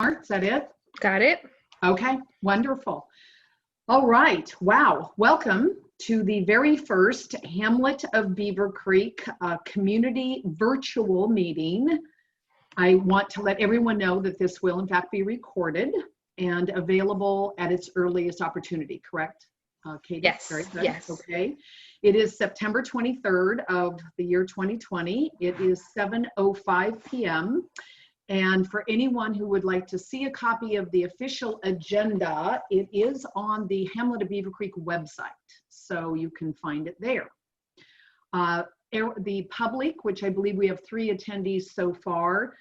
Is that it? Got it. Okay, wonderful. All right, wow. Welcome to the very first Hamlet of Beavercreek community virtual meeting. I want to let everyone know that this will in fact be recorded and available at its earliest opportunity, correct? Katie? Yes, Very good. yes. Okay. It is September 23rd of the year 2020. It is 7:05 p.m. And for anyone who would like to see a copy of the official agenda, it is on the Hamlet of Beavercreek website, so you can find it there. The public, which I believe we have 3 attendees so far,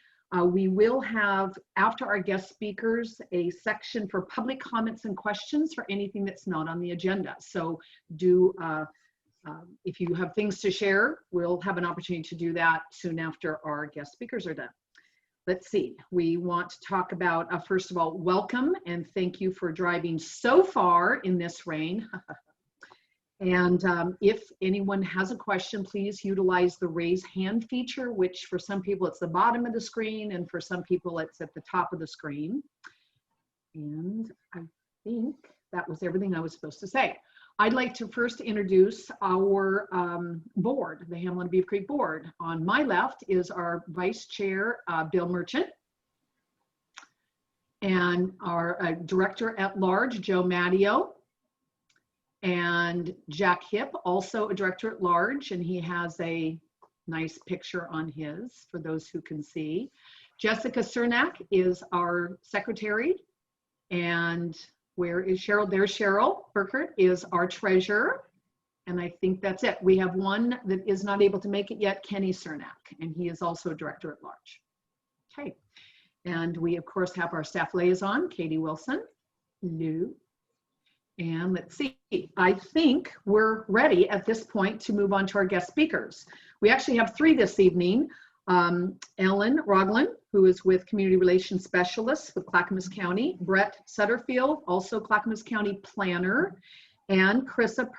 we will have, after our guest speakers, a section for public comments and questions for anything that's not on the agenda. So if you have things to share, we'll have an opportunity to do that soon after our guest speakers are done. Let's see, we want to talk about, first of all, welcome and thank you for driving so far in this rain. And if anyone has a question, please utilize the raise hand feature, which for some people it's the bottom of the screen and for some people it's at the top of the screen. And I think that was everything I was supposed to say. I'd like to first introduce our board, the Hamlet of Beavercreek board. On my left is our Vice Chair, Bill Merchant, and our Director at Large, Joe Matteo, and Jack Hipp, also a Director at Large, and he has a nice picture on his for those who can see. Jessica Cernak is our Secretary, and where is Cheryl? There's Cheryl Burkert is our treasurer. And I think that's it. We have one that is not able to make it yet, Kenny Cernak, and he is also a Director at Large. Okay. And we of course have our staff liaison, Katie Wilson. Lou. And let's see, I think we're ready at this point to move on to our guest speakers. We actually have 3 this evening. Ellen Roglin, who is with Community Relations Specialist with Clackamas County, Brett Sutterfield, also Clackamas County Planner, and Krista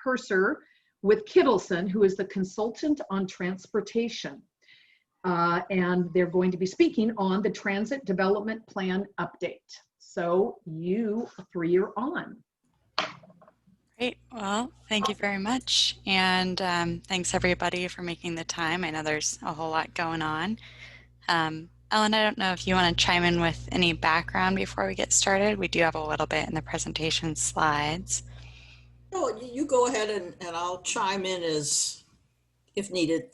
Purser with Kittleson, who is the Consultant on Transportation. And they're going to be speaking on the Transit Development Plan update. So you 3 are on. Great. Well, thank you very much. And thanks everybody for making the time. I know there's a whole lot going on. Ellen, I don't know if you want to chime in with any background before we get started. We do have a little bit in the presentation slides. No, you go ahead and I'll chime in as if needed.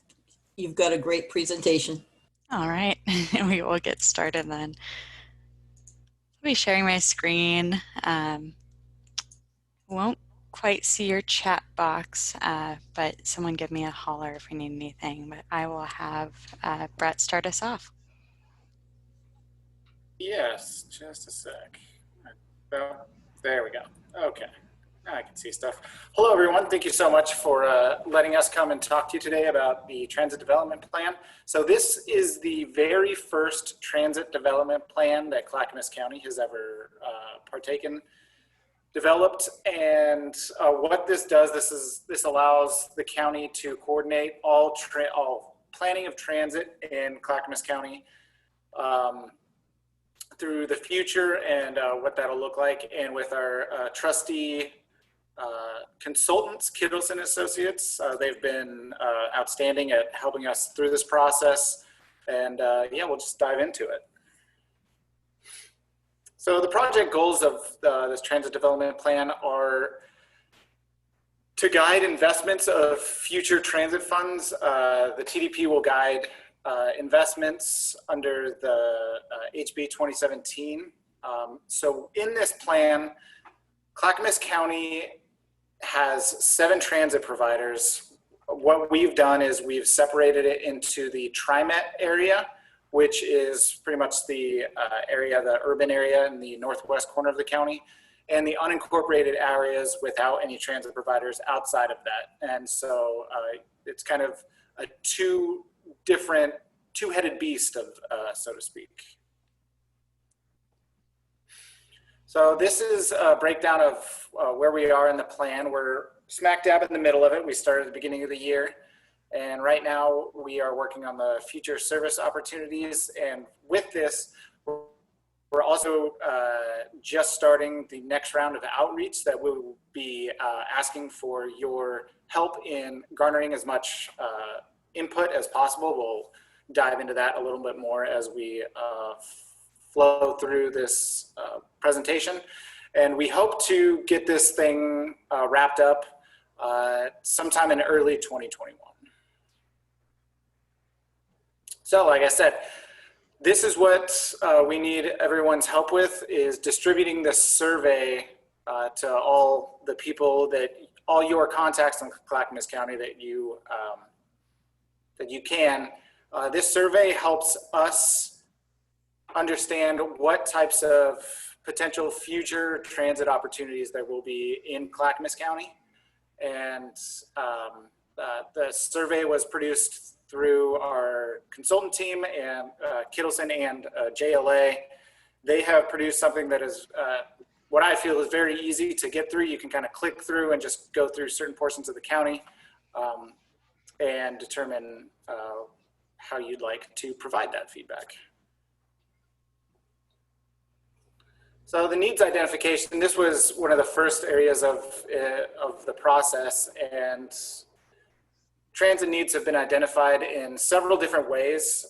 You've got a great presentation. All right. We will get started then. I'll be sharing my screen. Won't quite see your chat box, but someone give me a holler if you need anything. But I will have Brett start us off. Yes, just a sec. There we go. Okay, now I can see stuff. Hello, everyone. Thank you so much for letting us come and talk to you today about the Transit Development Plan. So this is the very first Transit Development Plan that Clackamas County has ever developed, and what this does, this allows the county to coordinate all planning of transit in Clackamas County through the future and what that'll look like. And with our trustee consultants, Kittleson Associates, they've been outstanding at helping us through this process. And yeah, we'll just dive into it. So the project goals of this Transit Development Plan are to guide investments of future transit funds. The TDP will guide investments under the HB 2017. So in this plan, Clackamas County has 7 transit providers. What we've done is we've separated it into the TriMet area, which is pretty much the the urban area in the northwest corner of the county, and the unincorporated areas without any transit providers outside of that. And so it's kind of a two-headed beast, so to speak. So this is a breakdown of where we are in the plan. We're smack dab in the middle of it. We started at the beginning of the year. And right now we are working on the future service opportunities. And with this, we're We're also just starting the next round of outreach that we'll be asking for your help in garnering as much input as possible. We'll dive into that a little bit more as we flow through this presentation. And we hope to get this thing wrapped up sometime in early 2021. So like I said, this is what we need everyone's help with, is distributing this survey to all the people all your contacts in Clackamas County that you can. This survey helps us understand what types of potential future transit opportunities there will be in Clackamas County. And the survey was produced through our consultant team and Kittleson and JLA. They have produced something that is what I feel is very easy to get through. You can kind of click through and just go through certain portions of the county and determine how you'd like to provide that feedback. So the needs identification, this was one of the first areas of the process, and transit needs have been identified in several different ways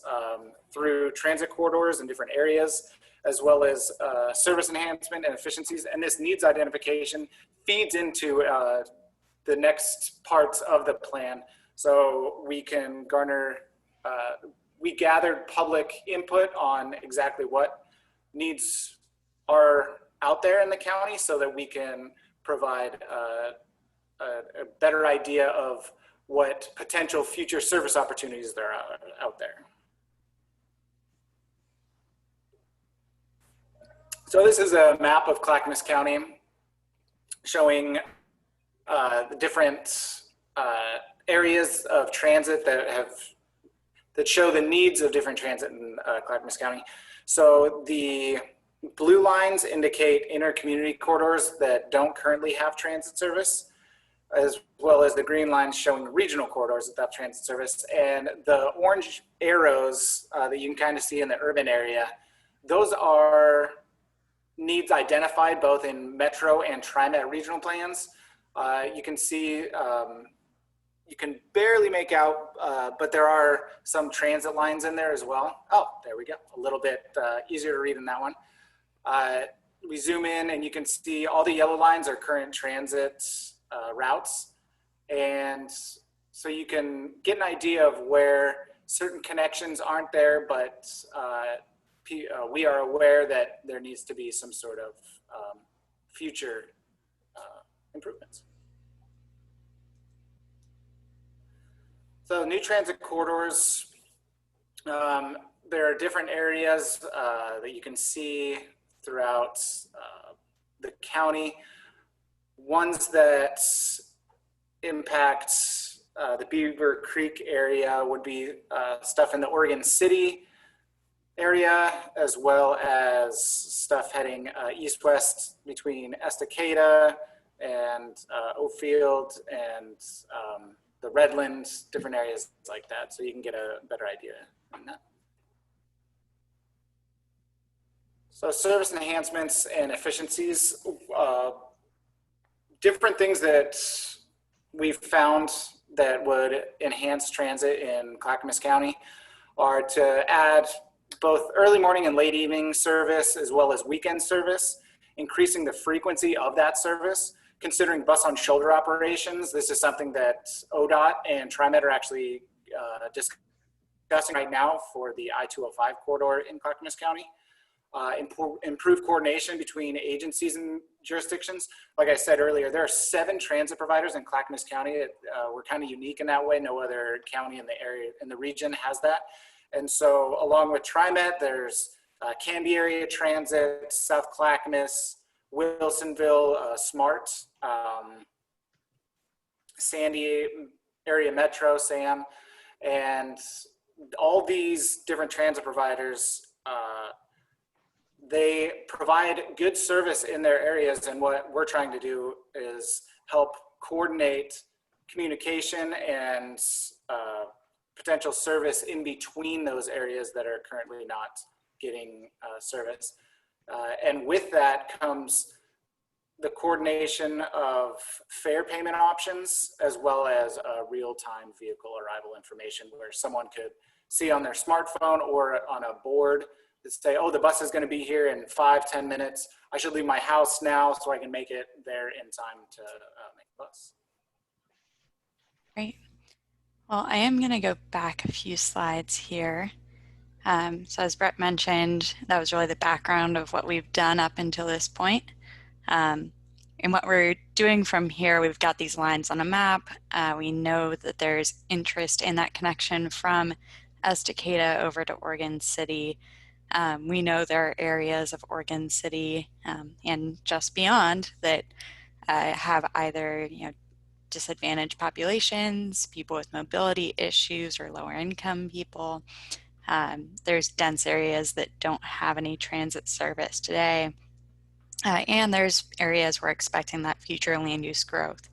through transit corridors in different areas, as well as service enhancement and efficiencies. And this needs identification feeds into the next parts of the plan. So we can garner, we gathered public input on exactly what needs are out there in the county so that we can provide a better idea of what potential future service opportunities there are out there. So this is a map of Clackamas County showing the different areas of transit that show the needs of different transit in Clackamas County. So the blue lines indicate inter-community corridors that don't currently have transit service, as well as the green lines showing regional corridors that have transit service. And the orange arrows that you can kind of see in the urban area, those are needs identified both in Metro and TriMet regional plans. You can see, you can barely make out, but there are some transit lines in there as well. Oh, there we go, a little bit easier to read in that one. We zoom in and you can see all the yellow lines are current transit routes. And so you can get an idea of where certain connections aren't there, but we are aware that there needs to be some sort of future improvements. So new transit corridors, there are different areas that you can see throughout the county. Ones that impact the Beavercreek area would be stuff in the Oregon City area, as well as stuff heading east-west between Estacada and Oakfield and the Redland, different areas like that. So you can get a better idea on that. So service enhancements and efficiencies, different things that we've found that would enhance transit in Clackamas County are to add both early morning and late evening service, as well as weekend service, increasing the frequency of that service, considering bus on shoulder operations. This is something that ODOT and TriMet are actually discussing right now for the I-205 corridor in Clackamas County. Improve coordination between agencies and jurisdictions. Like I said earlier, there are 7 transit providers in Clackamas County. We're kind of unique in that way. No other county in the area, in the region, has that. And so along with TriMet, there's Canby Area Transit, South Clackamas, Wilsonville, SMART, Sandy Area Metro, SAM, and all these different transit providers, they provide good service in their areas, and what we're trying to do is help coordinate communication and potential service in between those areas that are currently not getting service. And with that comes the coordination of fare payment options, as well as real-time vehicle arrival information, where someone could see on their smartphone or on a board that say, oh, the bus is going to be here in 5-10 minutes. I should leave my house now so I can make it there in time to make the bus. Great. Well, I am going to go back a few slides here. So as Brett mentioned, that was really the background of what we've done up until this point. And what we're doing from here, we've got these lines on a map. We know that there's interest in that connection from Estacada over to Oregon City. We know there are areas of Oregon City and just beyond that have either disadvantaged populations, people with mobility issues, or lower income people. There's dense areas that don't have any transit service today. And there's areas we're expecting that future land use growth.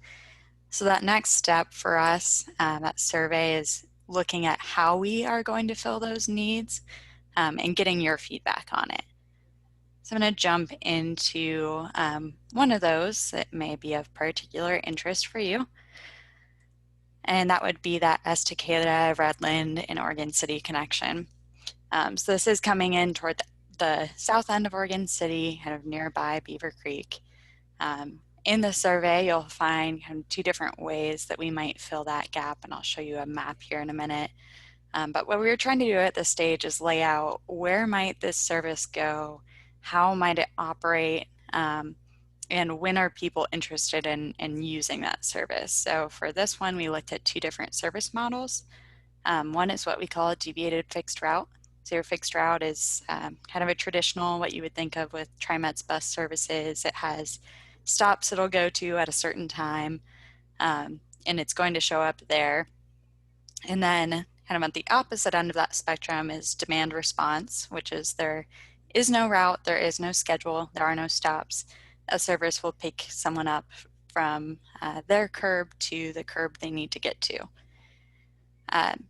So that next step for us, that survey, is looking at how we are going to fill those needs and getting your feedback on it. So I'm going to jump into one of those that may be of particular interest for you. And that would be that Estacada, Redland, and Oregon City connection. So this is coming in toward the south end of Oregon City, kind of nearby Beavercreek. In the survey, you'll find kind of two different ways that we might fill that gap, and I'll show you a map here in a minute. But what we were trying to do at this stage is lay out where might this service go, how might it operate, and when are people interested in using that service. So for this one, we looked at two different service models. One is what we call a deviated fixed route. So your fixed route is kind of a traditional, what you would think of with TriMet's bus services. It has stops it'll go to at a certain time, and it's going to show up there. And then kind of at the opposite end of that spectrum is demand response, which is there is no route, there is no schedule, there are no stops. A service will pick someone up from their curb to the curb they need to get to.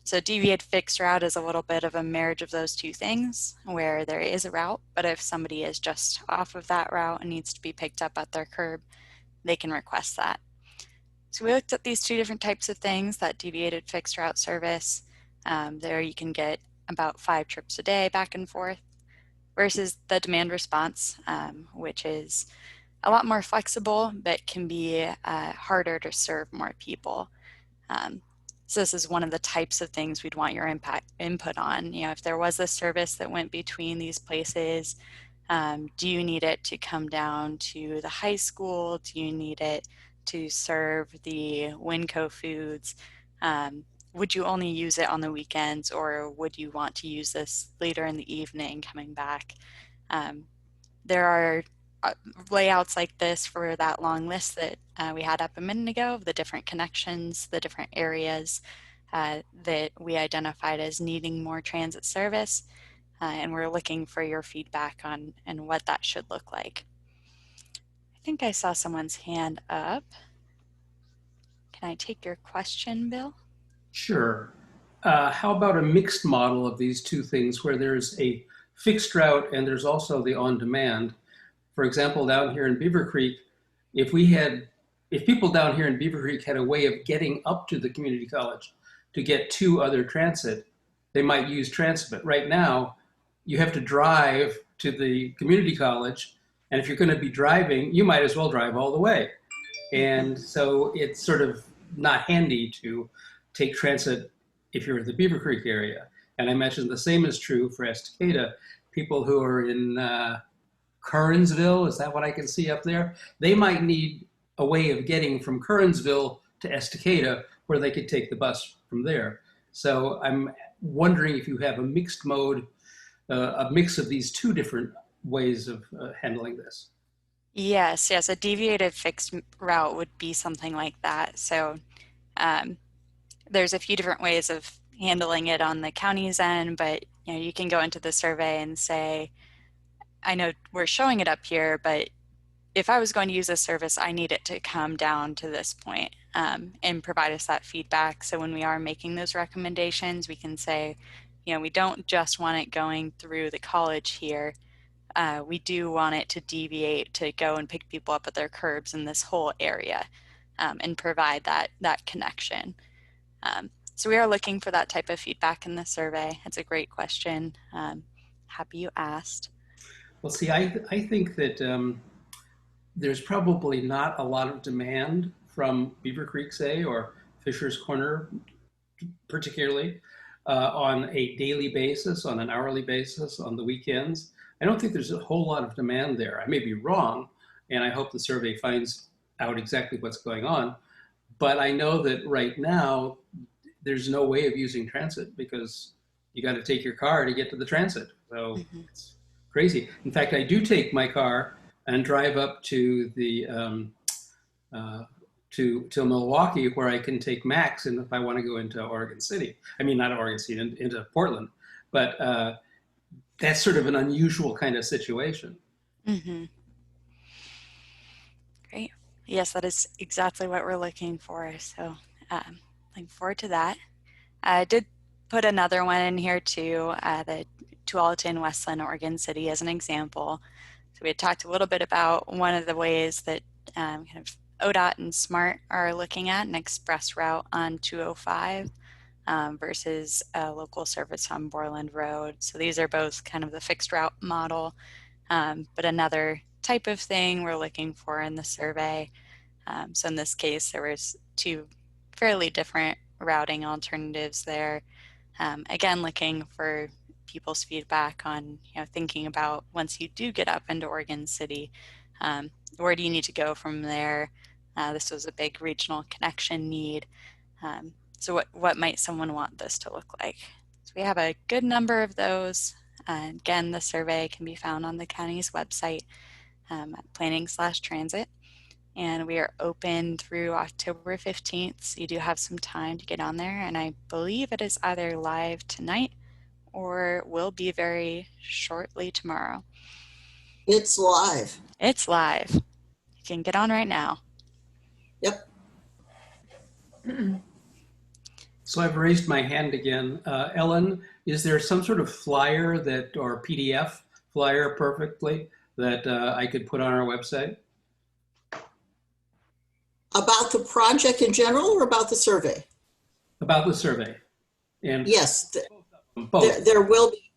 So deviated fixed route is a little bit of a marriage of those two things, where there is a route, but if somebody is just off of that route and needs to be picked up at their curb, they can request that. So we looked at these two different types of things, that deviated fixed route service. There you can get about 5 trips a day back and forth, versus the demand response, which is a lot more flexible, but can be harder to serve more people. So this is one of the types of things we'd want your input on. If there was a service that went between these places, do you need it to come down to the high school? Do you need it to serve the Winco foods? Would you only use it on the weekends, or would you want to use this later in the evening coming back? There are layouts like this for that long list that we had up a minute ago, of the different connections, the different areas that we identified as needing more transit service, and we're looking for your feedback on and what that should look like. I think I saw someone's hand up. Can I take your question, Bill? Sure. How about a mixed model of these two things, where there's a fixed route and there's also the on-demand? For example, down here in Beavercreek, if people down here in Beavercreek had a way of getting up to the community college to get to other transit, they might use transit. But right now, you have to drive to the community college, and if you're going to be driving, you might as well drive all the way. And so it's sort of not handy to take transit if you're in the Beavercreek area. And I imagine the same is true for Estacada. People who are in Kernsville, is that what I can see up there? They might need a way of getting from Kernsville to Estacada where they could take the bus from there. So I'm wondering if you have a mixed mode, a mix of these two different ways of handling this. Yes, a deviated fixed route would be something like that. So there's a few different ways of handling it on the county's end, but you can go into the survey and say, I know we're showing it up here, but if I was going to use this service, I need it to come down to this point, and provide us that feedback. So when we are making those recommendations, we can say, we don't just want it going through the college here. we do want it to deviate to go and pick people up at their curbs in this whole area and provide that connection. So we are looking for that type of feedback in the survey. It's a great question. Happy you asked. Well, see, I think that there's probably not a lot of demand from Beavercreek, say, or Fisher's Corner, particularly, on a daily basis, on an hourly basis, on the weekends. I don't think there's a whole lot of demand there. I may be wrong, and I hope the survey finds out exactly what's going on. But I know that right now, there's no way of using transit because you got to take your car to get to the transit. So it's crazy. In fact, I do take my car and drive up to the to Milwaukee, where I can take Max, and if I want to go into Oregon City, I mean not Oregon City, into Portland. But that's sort of an unusual kind of situation. Mm-hmm. Great. Yes, that is exactly what we're looking for. So looking forward to that. I did put another one in here too, the Tualatin, Westland, Oregon City as an example. So we had talked a little bit about one of the ways that kind of ODOT and SMART are looking at an express route on 205 versus a local service on Borland Road. So these are both kind of the fixed route model, but another type of thing we're looking for in the survey. So in this case, there was two fairly different routing alternatives there. Again, looking for people's feedback on, thinking about once you do get up into Oregon City, where do you need to go from there? This was a big regional connection need. So what might someone want this to look like? So we have a good number of those. Again, the survey can be found on the county's website at planning/transit. And we are open through October 15th. So you do have some time to get on there. And I believe it is either live tonight or will be very shortly tomorrow. It's live. It's live. You can get on right now. Yep. So I've raised my hand again. Ellen, is there some sort of flyer or PDF flyer perfectly that I could put on our website? About the project in general or about the survey? About the survey. And yes, both. There will be.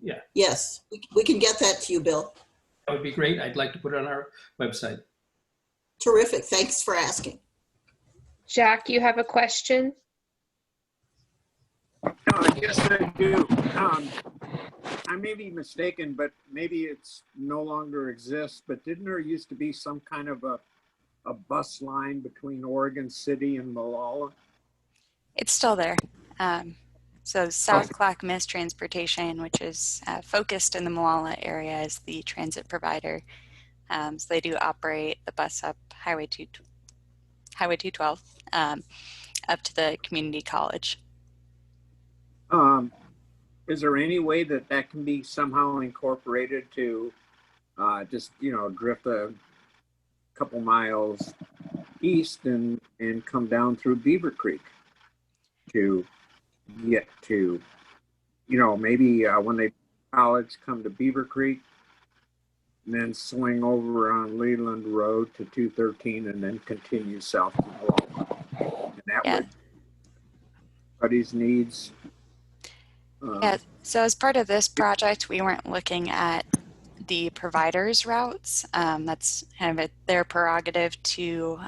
Yeah. Yes, we can get that to you, Bill. That would be great. I'd like to put it on our website. Terrific. Thanks for asking. Jack, you have a question? Yes, I do. I may be mistaken, but maybe it's no longer exists, but didn't there used to be some kind of a bus line between Oregon City and Molalla? It's still there. So South Clackamas Transportation, which is focused in the Molalla area, is the transit provider. So they do operate the bus up Highway 212 up to the community college. Is there any way that can be somehow incorporated to just, drift a couple miles east and come down through Beavercreek to get to, maybe when they college come to Beavercreek and then swing over on Leland Road to 213 and then continue south to Molalla. And that would everybody's needs. Yeah, so as part of this project, we weren't looking at the providers' routes. That's kind of their prerogative to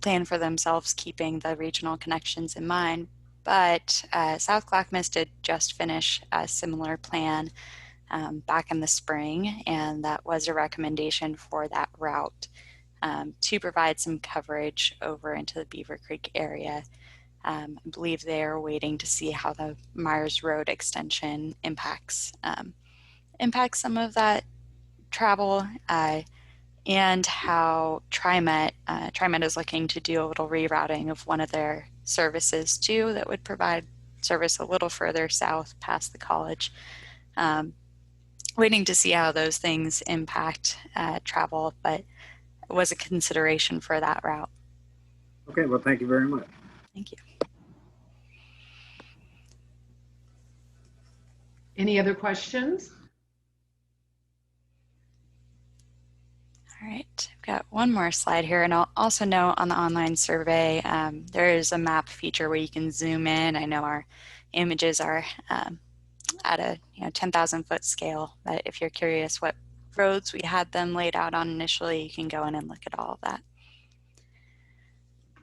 plan for themselves, keeping the regional connections in mind. But South Clackamas did just finish a similar plan back in the spring, and that was a recommendation for that route to provide some coverage over into the Beavercreek area. I believe they are waiting to see how the Myers Road extension impacts some of that travel and how TriMet is looking to do a little rerouting of one of their services too that would provide service a little further south past the college. Waiting to see how those things impact travel, but it was a consideration for that route. Okay, well, thank you very much. Thank you. Any other questions? All right, I've got one more slide here, and I'll also note on the online survey, there is a map feature where you can zoom in. I know our images are at a 10,000 foot scale, but if you're curious what roads we had them laid out on initially, you can go in and look at all of that.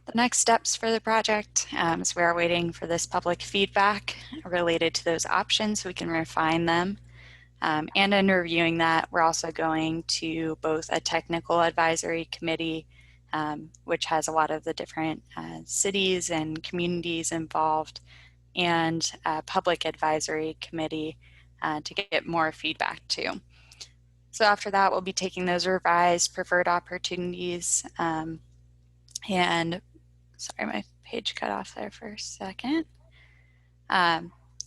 The next steps for the project is we are waiting for this public feedback related to those options so we can refine them. And in reviewing that, we're also going to both a technical advisory committee, which has a lot of the different cities and communities involved, and a public advisory committee to get more feedback too. So after that, we'll be taking those revised preferred opportunities and sorry, my page cut off there for a second.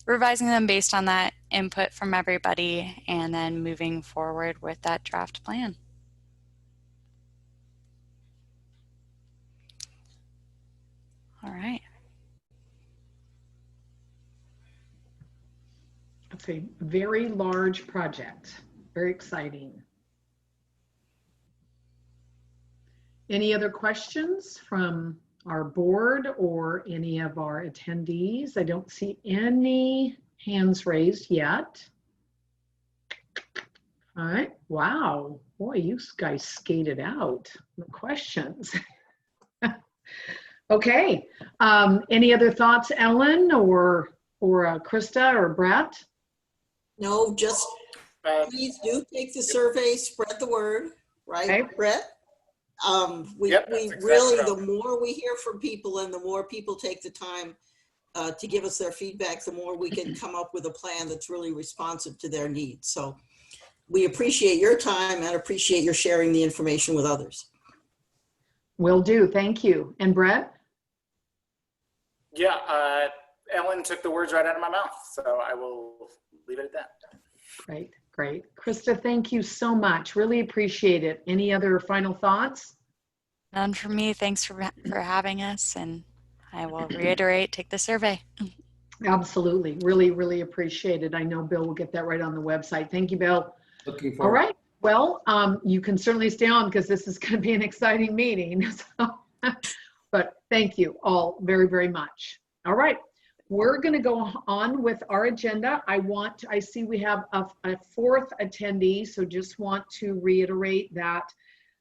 Revising them based on that input from everybody and then moving forward with that draft plan. All right. It's a very large project, very exciting. Any other questions from our board or any of our attendees? I don't see any hands raised yet. All right, wow, boy, you guys skated out the questions. Okay, any other thoughts, Ellen or Krista or Brett? No, just please do take the survey, spread the word, right, Okay. Brett? We exactly really, right. the more we hear from people and the more people take the time to give us their feedback, the more we can come up with a plan that's really responsive to their needs. So we appreciate your time and appreciate your sharing the information with others. Will do, thank you. And Brett? Yeah, Ellen took the words right out of my mouth, so I will leave it at that. Great, great. Krista, thank you so much. Really appreciate it. Any other final thoughts? None for me. Thanks for having us. And I will reiterate, take the survey. Absolutely. Really, really appreciate it. I know Bill will get that right on the website. Thank you, Bill. Looking All forward. right. Well, you can certainly stay on because this is going to be an exciting meeting. So, but thank you all very, very much. All right. We're going to go on with our agenda. I see we have a fourth attendee, so just want to reiterate that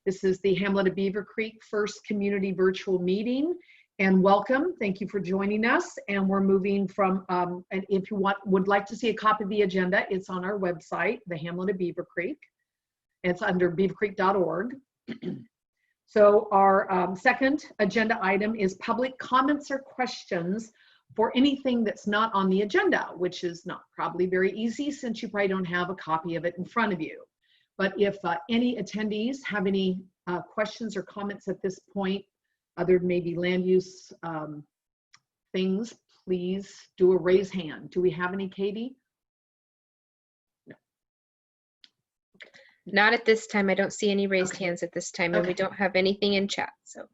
this is the Hamlet of Beavercreek first community virtual meeting. And welcome. Thank you for joining us. And we're moving from, and if you would like to see a copy of the agenda, it's on our website, the Hamlet of Beavercreek. It's under beavercreek.org. So our second agenda item is public comments or questions for anything that's not on the agenda, which is not probably very easy since you probably don't have a copy of it in front of you. But if any attendees have any questions or comments at this point, other maybe land use things, please do a raise hand. Do we have any, Katie? No. Not at this time. I don't see any raised hands at this time, and we Okay. don't have anything in chat. So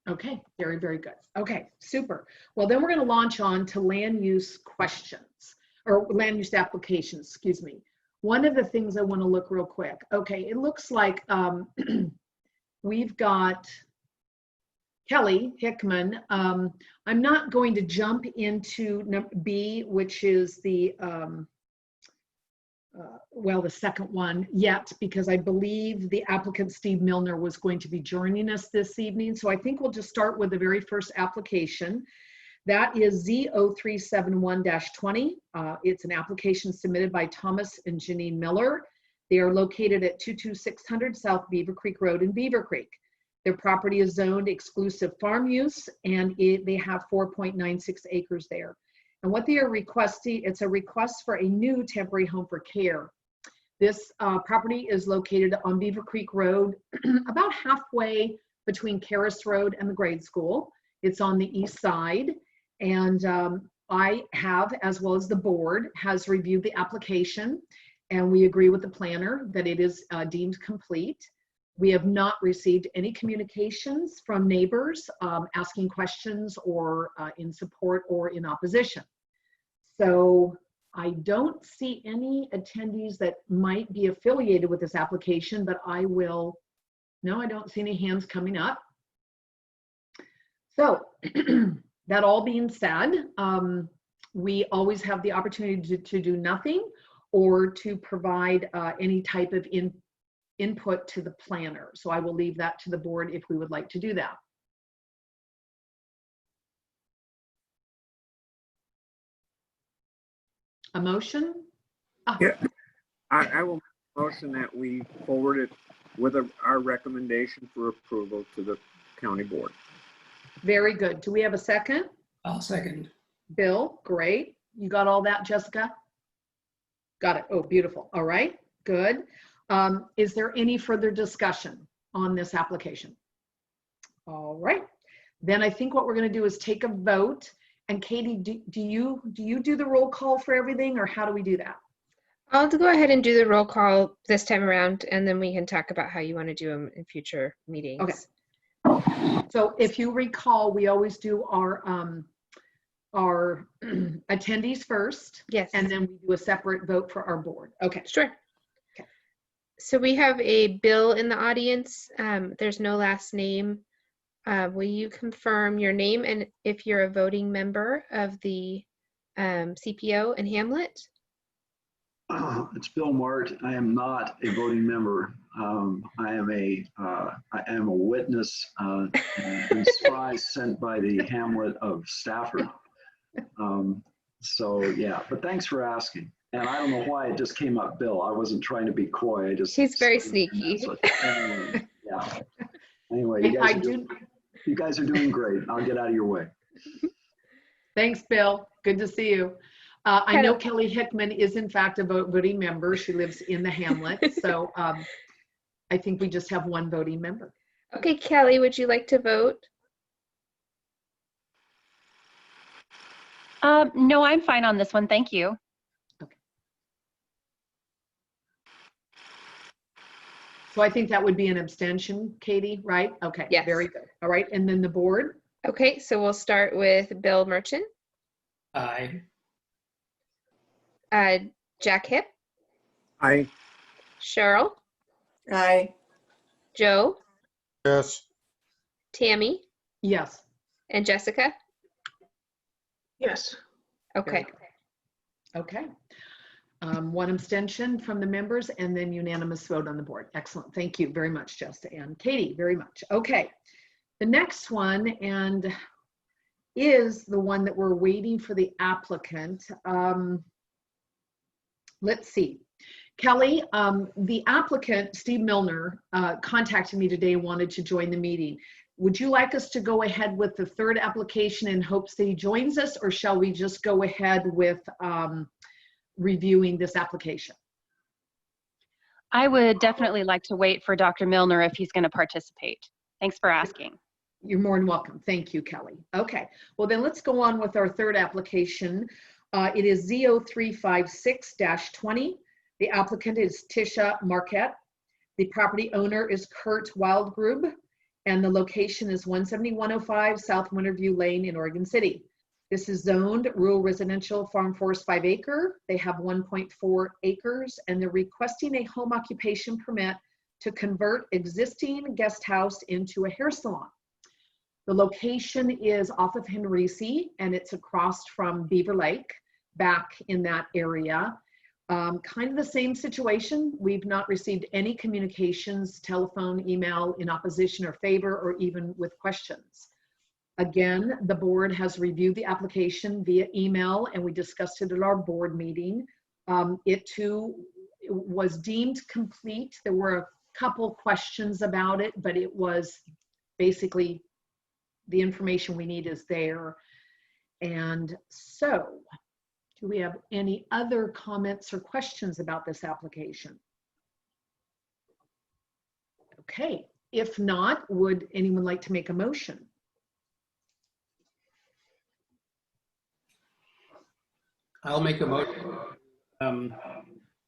Okay, very, very good. Okay, super. Well, then we're going to launch on to land use questions or land use applications, excuse me. One of the things I want to look real quick. Okay, it looks like we've got Kelly Hickman. I'm not going to jump into B, which is the, well, the second one yet, because I believe the applicant Steve Milner was going to be joining us this evening. So I think we'll just start with the very first application. That is Z0371-20. It's an application submitted by Thomas and Janine Miller. They are located at 22600 South Beavercreek Road in Beavercreek. Their property is zoned exclusive farm use, and they have 4.96 acres there. And what they are requesting, it's a request for a new temporary home for care. This property is located on Beavercreek Road, about halfway between Caris Road and the grade school. It's on the east side. And I have, as well as the board, has reviewed the application, and we agree with the planner that it is deemed complete. We have not received any communications from neighbors asking questions or in support or in opposition. So I don't see any attendees that might be affiliated with this application, but I will No, I don't see any hands coming up. So that all being said, we always have the opportunity to do nothing or to provide any type of input to the planner. So I will leave that to the board if we would like to do that. A motion? Yeah, I will make a motion that we forward it with our recommendation for approval to the county board. Very good. Do we have a second? I'll second. Bill, great. You got all that, Jessica? Got it. Oh, beautiful. All right, good. Is there any further discussion on this application? All right. Then I think what we're going to do is take a vote. And Katie, do you do the roll call for everything, or how do we do that? I'll go ahead and do the roll call this time around, and then we can talk about how you want to do them in future meetings. Okay. So if you recall, we always do our attendees first. Yes. And then we do a separate vote for our board. Okay. Sure. Okay. So we have a Bill in the audience. There's no last name. Will you confirm your name and if you're a voting member of the CPO in Hamlet? It's Bill Mart. I am not a voting member. I am a witness and spy sent by the Hamlet of Stafford. So yeah, but thanks for asking. And I don't know why it just came up Bill. I wasn't trying to be coy. I just. He's very sneaky. So, anyway, yeah. Anyway, you guys are doing great. I'll get out of your way. Thanks, Bill. Good to see you. I know Kelly Hickman is in fact a voting member. She lives in the Hamlet. So I think we just have one voting member. Okay, Kelly, would you like to vote? No, I'm fine on this one. Thank you. Okay. So I think that would be an abstention, Katie, right? Okay. Yes. Very good. All right. And then the board? Okay, so we'll start with Bill Merchant. Aye. Jack Hip, Aye. Cheryl, Aye. Joe, Yes. Tammy, Yes. and Jessica. Yes. Okay. Okay. One abstention from the members and then unanimous vote on the board. Excellent. Thank you very much, Jessica and Katie, very much. Okay. The next one is the one that we're waiting for the applicant. Let's see. Kelly, the applicant, Steve Milner, contacted me today and wanted to join the meeting. Would you like us to go ahead with the third application in hopes that he joins us, or shall we just go ahead with reviewing this application? I would definitely like to wait for Dr. Milner if he's going to participate. Thanks for asking. You're more than welcome. Thank you, Kelly. Okay, well then let's go on with our third application. It is Z0356-20. The applicant is Tisha Marquette. The property owner is Kurt Wildgrub, and the location is 17105 South Winterview Lane in Oregon City. This is zoned rural residential farm forest 5 acre. They have 1.4 acres, and they're requesting a home occupation permit to convert existing guest house into a hair salon. The location is off of Henrici, and it's across from Beaver Lake, back in that area. Kind of the same situation. We've not received any communications, telephone, email in opposition or favor, or even with questions. Again, the board has reviewed the application via email, and we discussed it at our board meeting. It too was deemed complete. There were a couple questions about it, but it was basically the information we need is there. And so, do we have any other comments or questions about this application? Okay, if not, would anyone like to make a motion? I'll make a motion.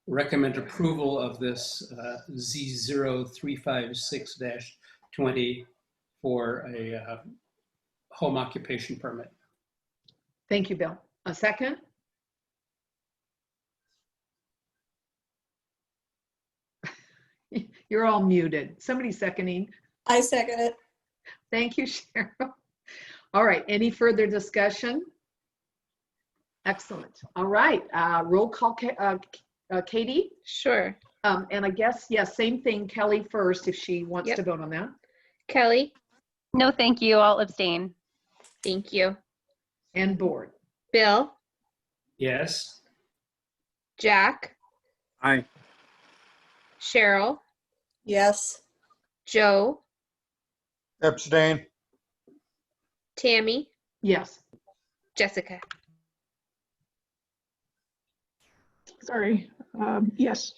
Recommend approval of this Z0356-20 for a home occupation permit. Thank you, Bill. A second? You're all muted. Somebody seconding. I second it. Thank you, Cheryl. All right, any further discussion? Excellent. All right, roll call, Katie. Sure. And I guess, yes, same thing, Kelly first, if she wants Yep. to vote on that. Kelly, No, thank you. I'll abstain. thank you. And board. Bill, Yes. Jack, Aye. Cheryl, Yes. Joe, Abstain. Tammy, Yes. Jessica. Sorry. Yes.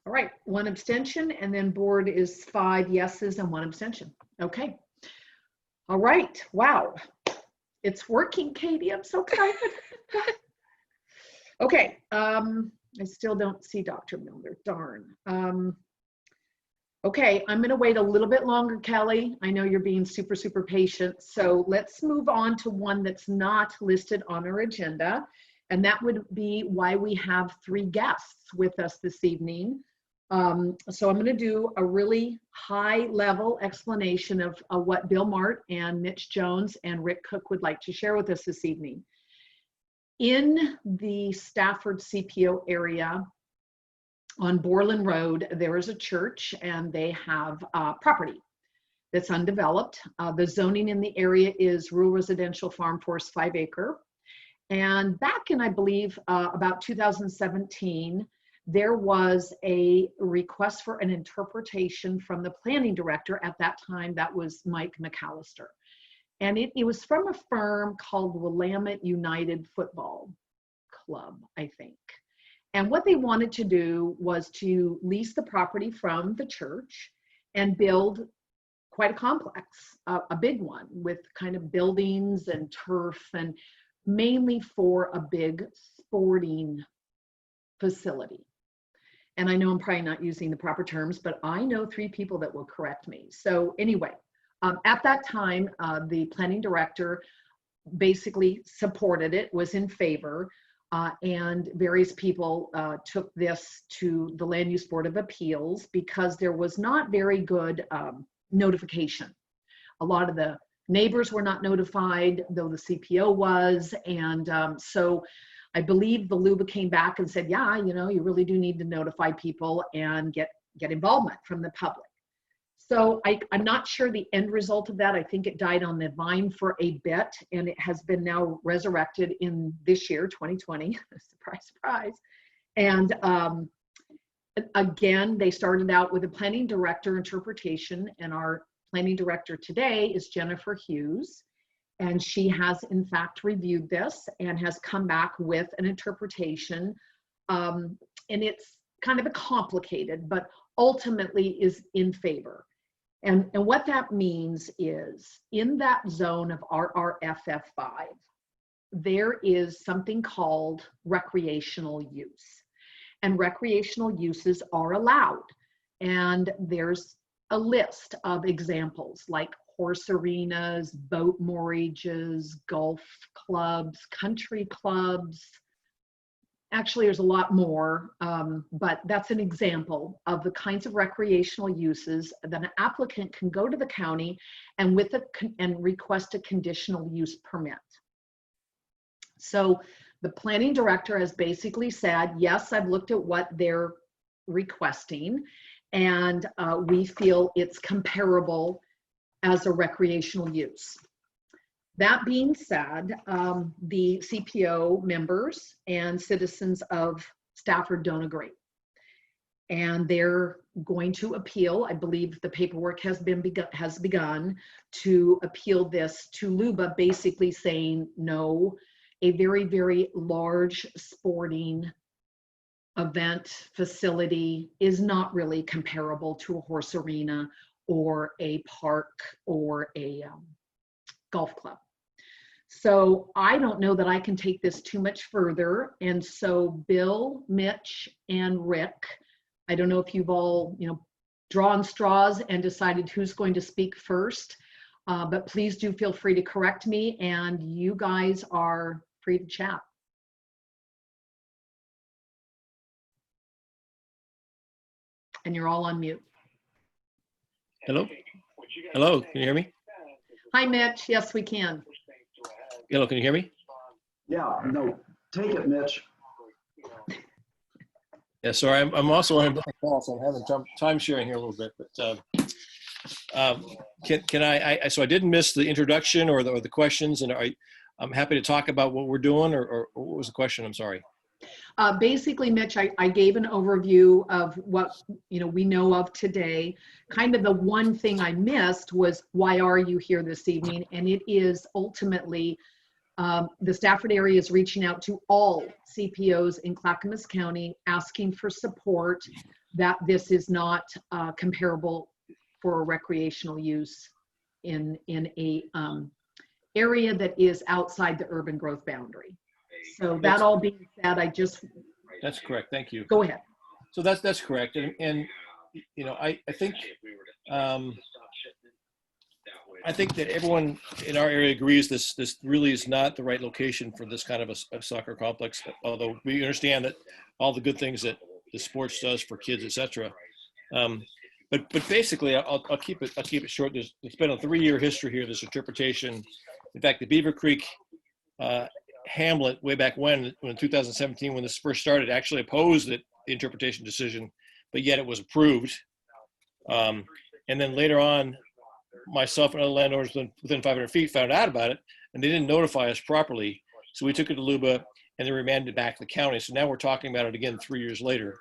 All right, one abstention, and then board is 5 yeses and 1 abstention. Okay. All right, wow. It's working, Katie, I'm so excited. Okay, I still don't see Dr. Milner, darn. Okay, I'm gonna wait a little bit longer, Kelly. I know you're being super, super patient. So let's move on to one that's not listed on our agenda. And that would be why we have 3 guests with us this evening. So I'm gonna do a really high level explanation of what Bill Mart and Mitch Jones and Rick Cook would like to share with us this evening. In the Stafford CPO area on Borland Road, there is a church and they have property that's undeveloped. The zoning in the area is rural residential farm forest 5 acre. And back in, I believe, about 2017, there was a request for an interpretation from the planning director at that time. That was Mike McAllister. And it was from a firm called Willamette United Football Club, I think. And what they wanted to do was to lease the property from the church and build quite a complex, a big one with kind of buildings and turf, and mainly for a big sporting facility. And I know I'm probably not using the proper terms, but I know 3 people that will correct me. So anyway, at that time, the planning director basically supported it, was in favor, and various people took this to the Land Use Board of Appeals because there was not very good notification. A lot of the neighbors were not notified, though the CPO was, and so I believe the LUBA came back and said, yeah, you know, you really do need to notify people and get involvement from the public. So I'm not sure the end result of that. I think it died on the vine for a bit, and it has been now resurrected in this year, 2020. Surprise, surprise. And again, they started out with a planning director interpretation, and our planning director today is Jennifer Hughes. And she has in fact reviewed this and has come back with an interpretation. And it's kind of a complicated, but ultimately is in favor. And what that means is in that zone of RRFF5, there is something called recreational use. And recreational uses are allowed. And there's a list of examples like horse arenas, boat moorages, golf clubs, country clubs. Actually, there's a lot more, but that's an example of the kinds of recreational uses that an applicant can go to the county and request a conditional use permit. So the planning director has basically said, yes, I've looked at what they're requesting, and we feel it's comparable as a recreational use. That being said, the CPO members and citizens of Stafford don't agree. And they're going to appeal. I believe the paperwork has begun to appeal this to LUBA, basically saying no, a very, very large sporting event facility is not really comparable to a horse arena or a park or a golf club. So I don't know that I can take this too much further. And so Bill, Mitch, and Rick, I don't know if you've all, drawn straws and decided who's going to speak first, but please do feel free to correct me, and you guys are free to chat. and you're all on mute. Hello? Hello, can you hear me? Hi, Mitch. Yes, we can. Hello, can you hear me? Yeah, no, take it, Mitch. Yeah, sorry, I'm also on a different call, so I'm having time sharing here a little bit. But can I so I didn't miss the introduction or the questions, and I'm happy to talk about what we're doing, or what was the question? I'm sorry. Basically, Mitch, I gave an overview of what we know of today. Kind of the one thing I missed was, why are you here this evening? And it is ultimately the Stafford area is reaching out to all CPOs in Clackamas County, asking for support that this is not comparable for recreational use in a area that is outside the urban growth boundary. So that all being said, That's correct. Thank you. Go ahead. So that's correct. And I think that everyone in our area agrees this really is not the right location for this kind of a soccer complex, although we understand that all the good things that the sports does for kids, etc. But basically, I'll keep it short. It's been a 3-year history here, this interpretation. In fact, the Beavercreek Hamlet, way back when 2017, when this first started, actually opposed the interpretation decision, but yet it was approved. And then later on, myself and other landowners within 500 feet found out about it, and they didn't notify us properly. So we took it to LUBA, and they remanded it back to the county. So now we're talking about it again 3 years later.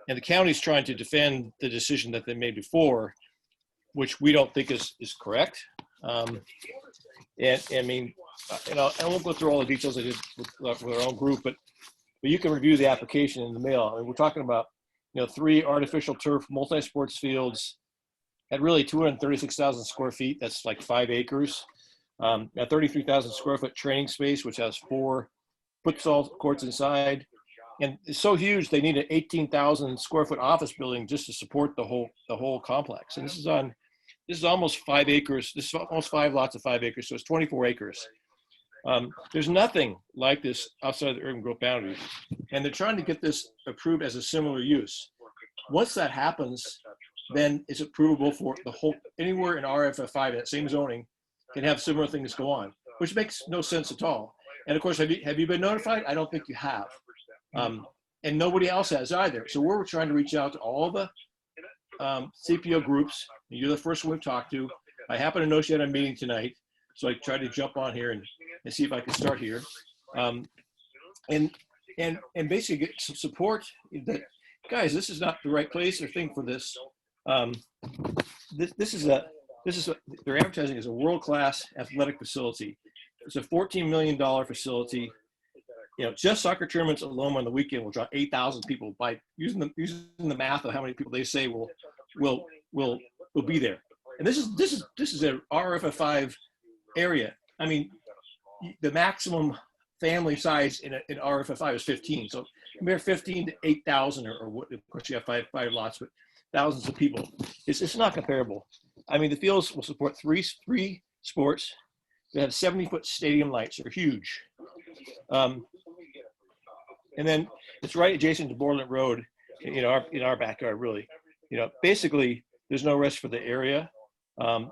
And the county's trying to defend the decision that they made before, which we don't think is correct. And I mean, I won't go through all the details I did with our own group, but you can review the application in the mail. I mean, we're talking about 3 artificial turf multi-sports fields at really 236,000 square feet. That's like 5 acres. A 33,000 square foot training space, which has 4 futsal courts inside. And it's so huge, they need an 18,000 square foot office building just to support the whole complex. And this is almost 5 acres. This is almost 5 lots of 5 acres. So it's 24 acres. There's nothing like this outside the urban growth boundary. And they're trying to get this approved as a similar use. Once that happens, then it's approvable for the whole, anywhere in RFF5, that same zoning, can have similar things go on, which makes no sense at all. And of course, have you been notified? I don't think you have. And nobody else has either. So we're trying to reach out to all the CPO groups. You're the first one we've talked to. I happen to know she had a meeting tonight, so I tried to jump on here and see if I can start here. And basically get some support that, guys, this is not the right place or thing for this. This is they're advertising as a world-class athletic facility. It's a $14 million facility. Just soccer tournaments alone on the weekend will draw 8,000 people by using the math of how many people they say will be there. And this is an RFF5 area. I mean, the maximum family size in RFF5 is 15. So compare 15 to 8,000, or what? Of course, you have five lots, but thousands of people. It's not comparable. I mean, the fields will support three sports. They have 70-foot stadium lights. They're huge. And then it's right adjacent to Borland Road in our backyard, really. Basically, there's no rest for the area.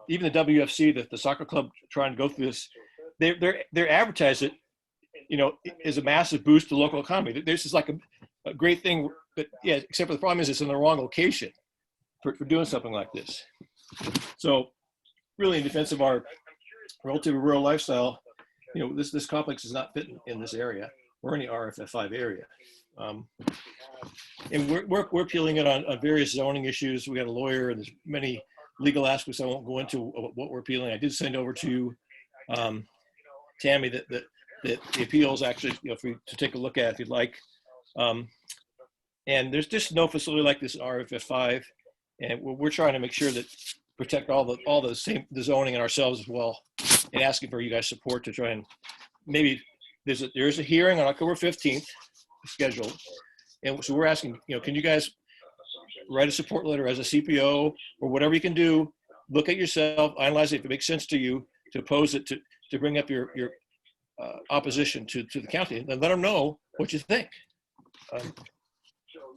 Even the WFC, the soccer club trying to go through this, they're advertised it, as a massive boost to the local economy. This is like a great thing, but yeah, except for the problem is it's in the wrong location for doing something like this. So really, in defense of our relatively rural lifestyle, this complex is not fitting in this area. We're in the RFF5 area. And we're appealing it on various zoning issues. We got a lawyer, and there's many legal aspects I won't go into what we're appealing. I did send over to Tammy that the appeals actually, to take a look at if you'd like. And there's just no facility like this in RFF5, and we're trying to make sure that protect all the zoning and ourselves as well, and asking for you guys' support to try and maybe there's a hearing on October 15th scheduled, and so we're asking, can you guys write a support letter as a CPO or whatever you can do, look at yourself, analyze it if it makes sense to you, to oppose it, to bring up your opposition to the county, and let them know what you think.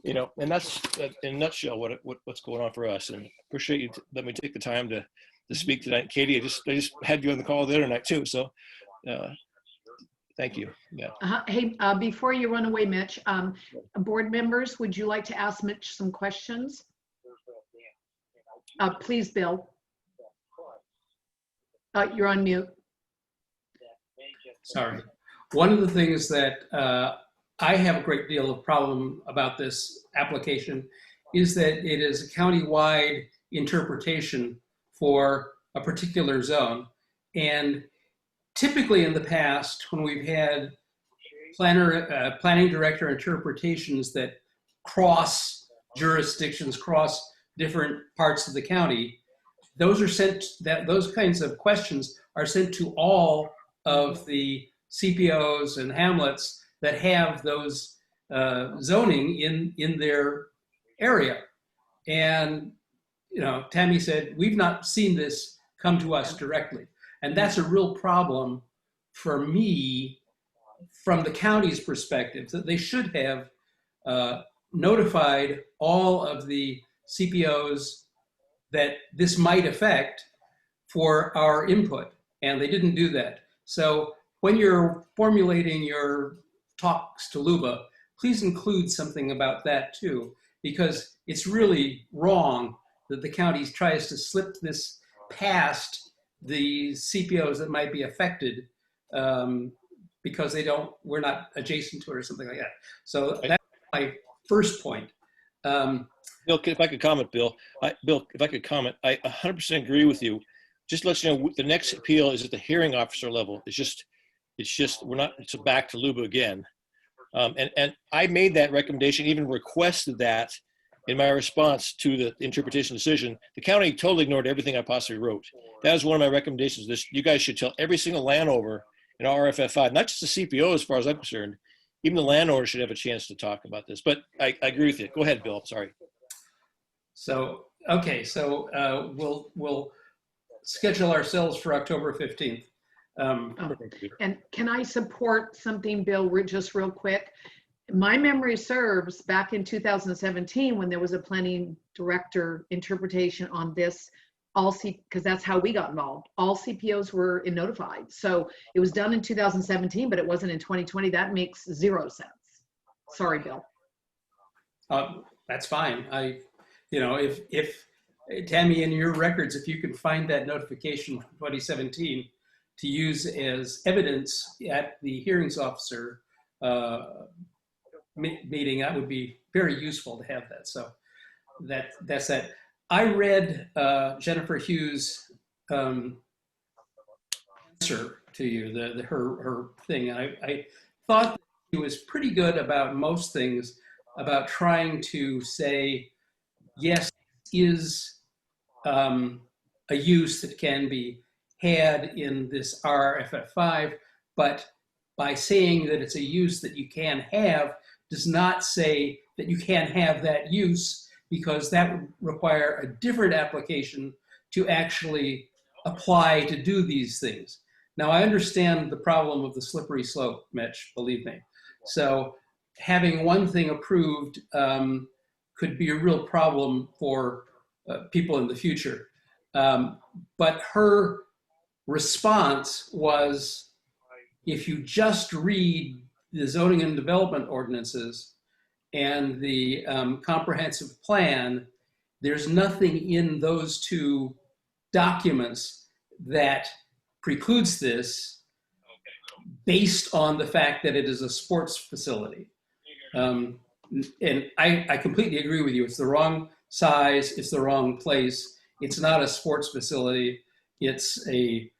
you know, and that's in a nutshell what's going on for us. And appreciate you let me take the time to speak tonight. Katie, I just had you on the call the other night too. So thank you. Yeah. Hey, before you run away, Mitch, board members, would you like to ask Mitch some questions? Please, Bill. You're on mute. Sorry. One of the things that I have a great deal of problem about this application is that it is a county-wide interpretation for a particular zone. And typically in the past, when we've had planning director interpretations that cross jurisdictions, cross different parts of the county, those are sent, those kinds of questions are sent to all of the CPOs and hamlets that have those zoning in their area. And, you know, Tammy said, we've not seen this come to us directly. And that's a real problem for me from the county's perspective, that they should have notified all of the CPOs that this might affect for our input, and they didn't do that. So when you're formulating your talks to LUBA, please include something about that too, because it's really wrong that the county tries to slip this past the CPOs that might be affected because we're not adjacent to it or something like that. So that's my first point. Bill, if I could comment, Bill, if I could comment, I 100% agree with you. Just to let you know, the next appeal is at the hearing officer level. It's just we're not, it's back to LUBA again. And I made that recommendation, even requested that in my response to the interpretation decision. The county totally ignored everything I possibly wrote. That was one of my recommendations. You guys should tell every single landowner in RFF5, not just the CPO as far as I'm concerned, even the landowner should have a chance to talk about this. But I agree with you. Go ahead, Bill, sorry. So, okay, so we'll schedule ourselves for October 15th. And can I support something, Bill, just real quick? My memory serves back in 2017 when there was a planning director interpretation on this, because that's how we got involved. All CPOs were notified. So it was done in 2017, but it wasn't in 2020. That makes zero sense. Sorry, Bill. That's fine. You know, if Tammy, in your records, if you can find that notification from 2017 to use as evidence at the hearings officer meeting, that would be very useful to have that. So that's that. I read Jennifer Hughes' answer to you, her thing. I thought she was pretty good about most things, about trying to say, yes, is a use that can be had in this RFF5, but by saying that it's a use that you can have does not say that you can't have that use, because that would require a different application to actually apply to do these things. Now, I understand the problem of the slippery slope, Mitch, believe me. So having one thing approved could be a real problem for people in the future. But her response was, if you just read the zoning and development ordinances and the comprehensive plan, there's nothing in those two documents that precludes this based on the fact that it is a sports facility. And I completely agree with you. It's the wrong size, it's the wrong place. It's not a sports facility. It's a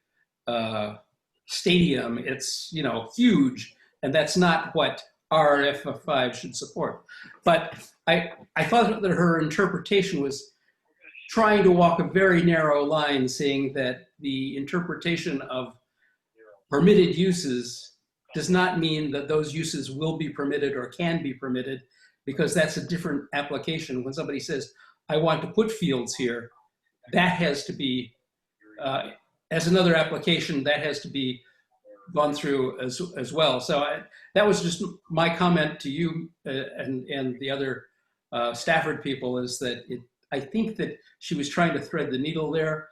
stadium. It's, you know, huge, and that's not what RFF5 should support. But I thought that her interpretation was trying to walk a very narrow line, saying that the interpretation of permitted uses does not mean that those uses will be permitted or can be permitted, because that's a different application. When somebody says, I want to put fields here, that has to be, as another application, that has to be gone through as well. So that was just my comment to you and the other Stafford people is that I think that she was trying to thread the needle there,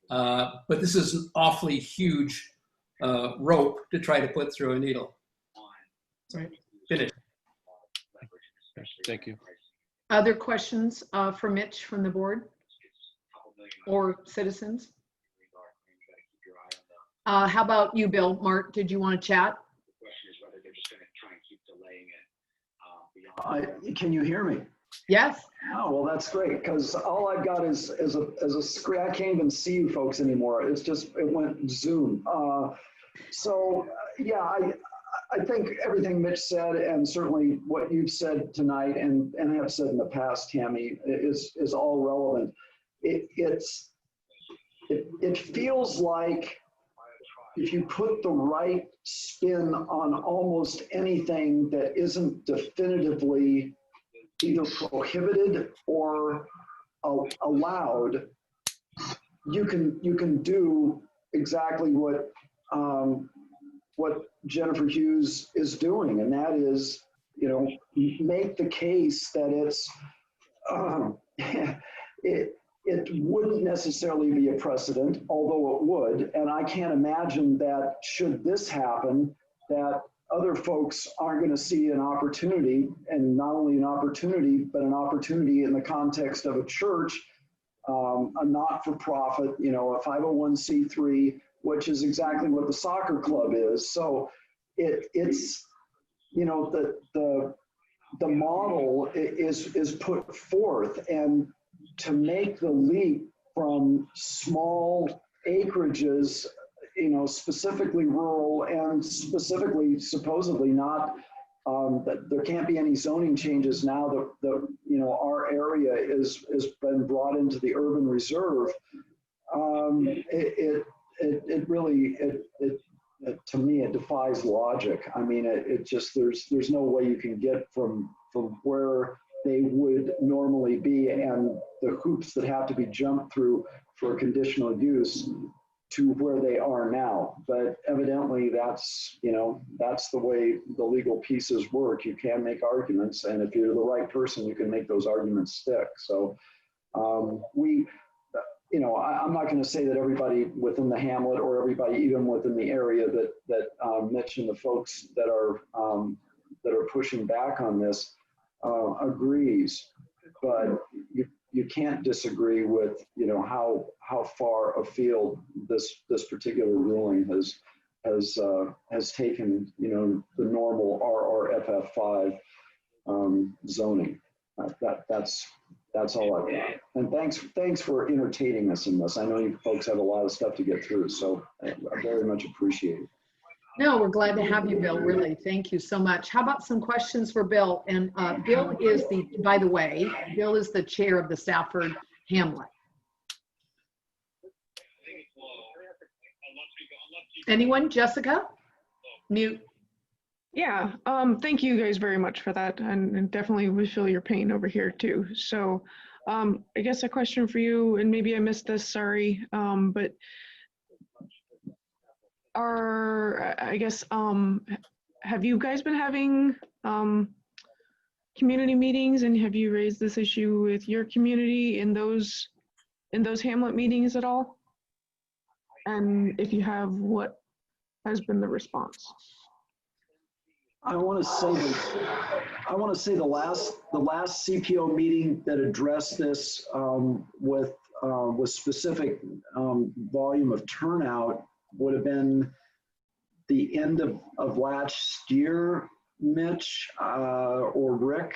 but this is an awfully huge rope to try to put through a needle. Right. Finish. Thank you. Other questions for Mitch from the board or citizens? How about you, Bill? Mark, did you want to chat? Can you hear me? Yes. Oh, well, that's great, because all I've got is a screen. I can't even see you folks anymore. It's just, it went Zoom. Yeah, I think everything Mitch said, and certainly what you've said tonight and have said in the past, Tammy, is all relevant. It feels like if you put the right spin on almost anything that isn't definitively either prohibited or allowed, you can do exactly what Jennifer Hughes is doing, and that is, make the case that it wouldn't necessarily be a precedent, although it would. And I can't imagine that should this happen, that other folks aren't going to see an opportunity, and not only an opportunity, but an opportunity in the context of a church, a not-for-profit, a 501c3, which is exactly what the soccer club is. So it's the model is put forth, and to make the leap from small acreages, specifically rural and specifically supposedly not, that there can't be any zoning changes now that our area is been brought into the urban reserve. It really, to me, it defies logic. I mean, it just, there's no way you can get from where they would normally be and the hoops that have to be jumped through for conditional use to where they are now. But evidently that's the way the legal pieces work. You can make arguments, and if you're the right person, you can make those arguments stick. So I'm not going to say that everybody within the hamlet or everybody even within the area that Mitch and the folks that are pushing back on this agrees, but you can't disagree with how far afield this particular ruling has taken the normal RRFF5 zoning. That's all I've got. And thanks for entertaining us in this. I know you folks have a lot of stuff to get through, so I very much appreciate it. No, we're glad to have you, Bill, really. Thank you so much. How about some questions for Bill? And Bill is by the way, Bill is the chair of the Stafford Hamlet. Anyone? Jessica? Mute. Yeah, thank you guys very much for that. And definitely we feel your pain over here too. So I guess a question for you, and maybe I missed this, sorry, but have you guys been having community meetings, and have you raised this issue with your community in those Hamlet meetings at all? And if you have, what has been the response? I want to say the last CPO meeting that addressed this with specific volume of turnout would have been the end of last year, Mitch or Rick.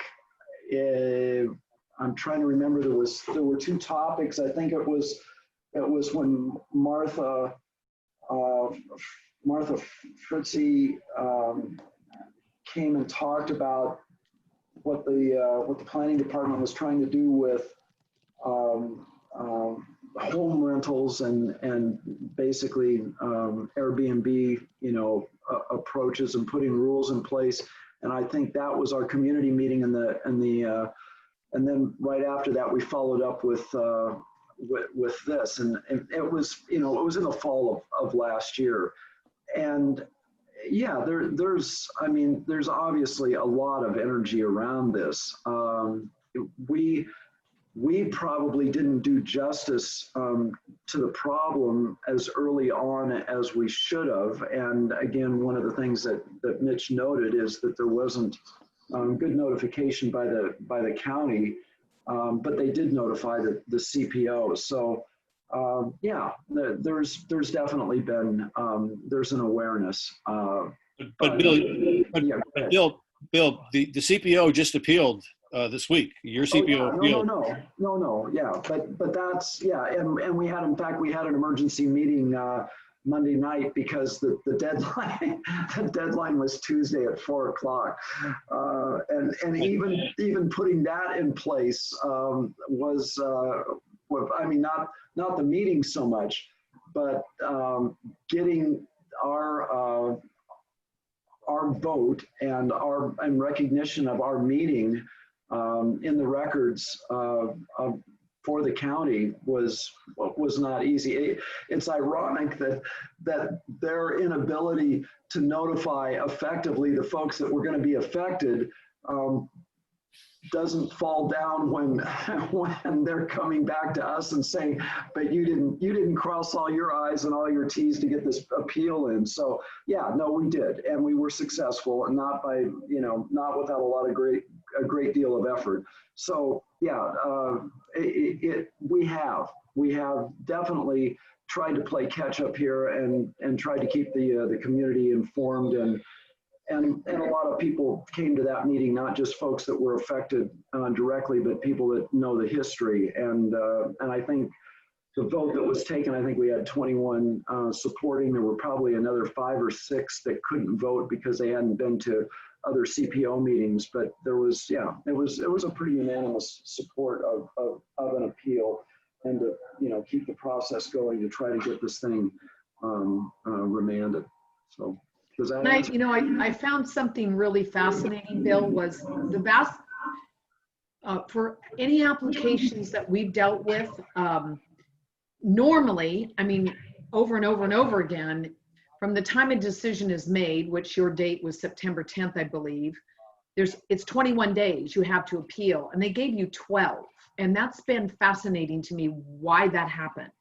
I'm trying to remember. There were two topics. I think it was when Martha Fritzie came and talked about what the planning department was trying to do with home rentals and basically Airbnb, approaches and putting rules in place. And I think that was our community meeting, and then right after that we followed up with this, and it was it was in the fall of last year. And yeah, there's obviously a lot of energy around this we probably didn't do justice to the problem as early on as we should have. And again, one of the things that Mitch noted is that there wasn't good notification by the county, but they did notify the CPO. So yeah, there's definitely been there's an awareness. But Bill, the CPO just appealed this week. Your CPO appealed. No, yeah, but that's, yeah, and we had, in fact, we had an emergency meeting Monday night because the deadline was Tuesday at 4 o'clock, and even putting that in place was I mean, not the meeting so much, but getting our vote and recognition of our meeting in the records for the county was not easy. It's ironic that their inability to notify effectively the folks that were going to be affected doesn't fall down when they're coming back to us and saying, but you didn't cross all your I's and all your T's to get this appeal in. So yeah, no, we did, and we were successful, and not by, not without a great deal of effort. So yeah, we have definitely tried to play catch up here and tried to keep the community informed, and a lot of people came to that meeting, not just folks that were affected directly, but people that know the history. And I think the vote that was taken, I think we had 21 supporting. There were probably another 5 or 6 that couldn't vote because they hadn't been to other CPO meetings. But there was, yeah, it was a pretty unanimous support of an appeal, and to keep the process going to try to get this thing remanded. So. And I found something really fascinating, Bill, was the vast, for any applications that we've dealt with, normally, I mean, over and over and over again, from the time a decision is made, which your date was September 10th, I believe, it's 21 days you have to appeal, and they gave you 12. And that's been fascinating to me, why that happened.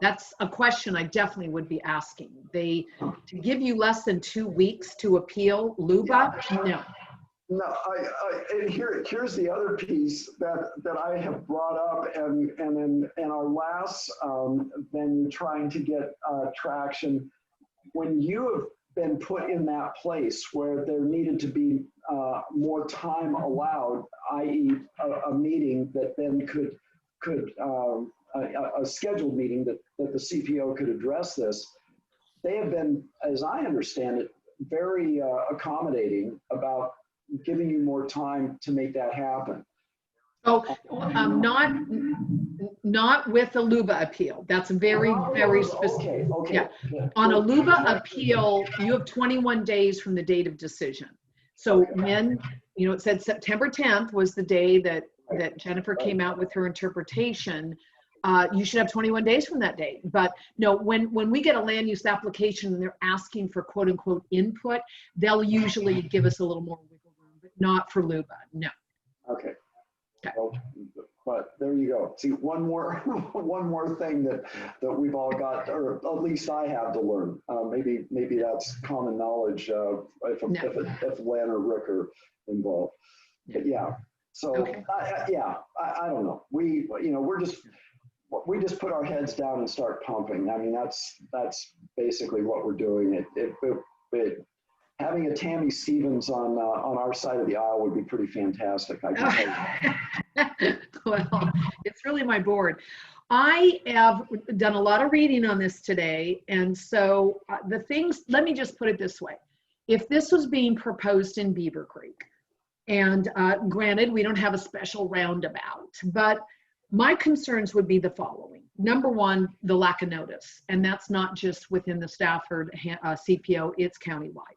That's a question I definitely would be asking. To give you less than 2 weeks to appeal LUBA? No. No, and here's the other piece that I have brought up, and in our last venue trying to get traction, when you have been put in that place where there needed to be more time allowed, i.e. a meeting that then could a scheduled meeting that the CPO could address this, they have been, as I understand it, very accommodating about giving you more time to make that happen. Oh, not with a LUBA appeal. That's very, very specific. Okay. Yeah. On a LUBA appeal, you have 21 days from the date of decision. So when, it said September 10th was the day that Jennifer came out with her interpretation. You should have 21 days from that date. But no, when we get a land use application and they're asking for quote unquote input, they'll usually give us a little more wiggle room, but not for LUBA, no. Okay. Well, but there you go. See, one more thing that we've all got, or at least I have to learn. Maybe that's common knowledge if Linn or Rick are involved. But yeah. So okay. I don't know. We just put our heads down and start pumping. I mean, that's basically what we're doing. Having a Tammy Stevens on our side of the aisle would be pretty fantastic, I can tell you. Well, it's really my board. I have done a lot of reading on this today, and so let me just put it this way. If this was being proposed in Beavercreek, and granted, we don't have a special roundabout, but my concerns would be the following. Number one, the lack of notice, and that's not just within the Stafford CPO, it's countywide.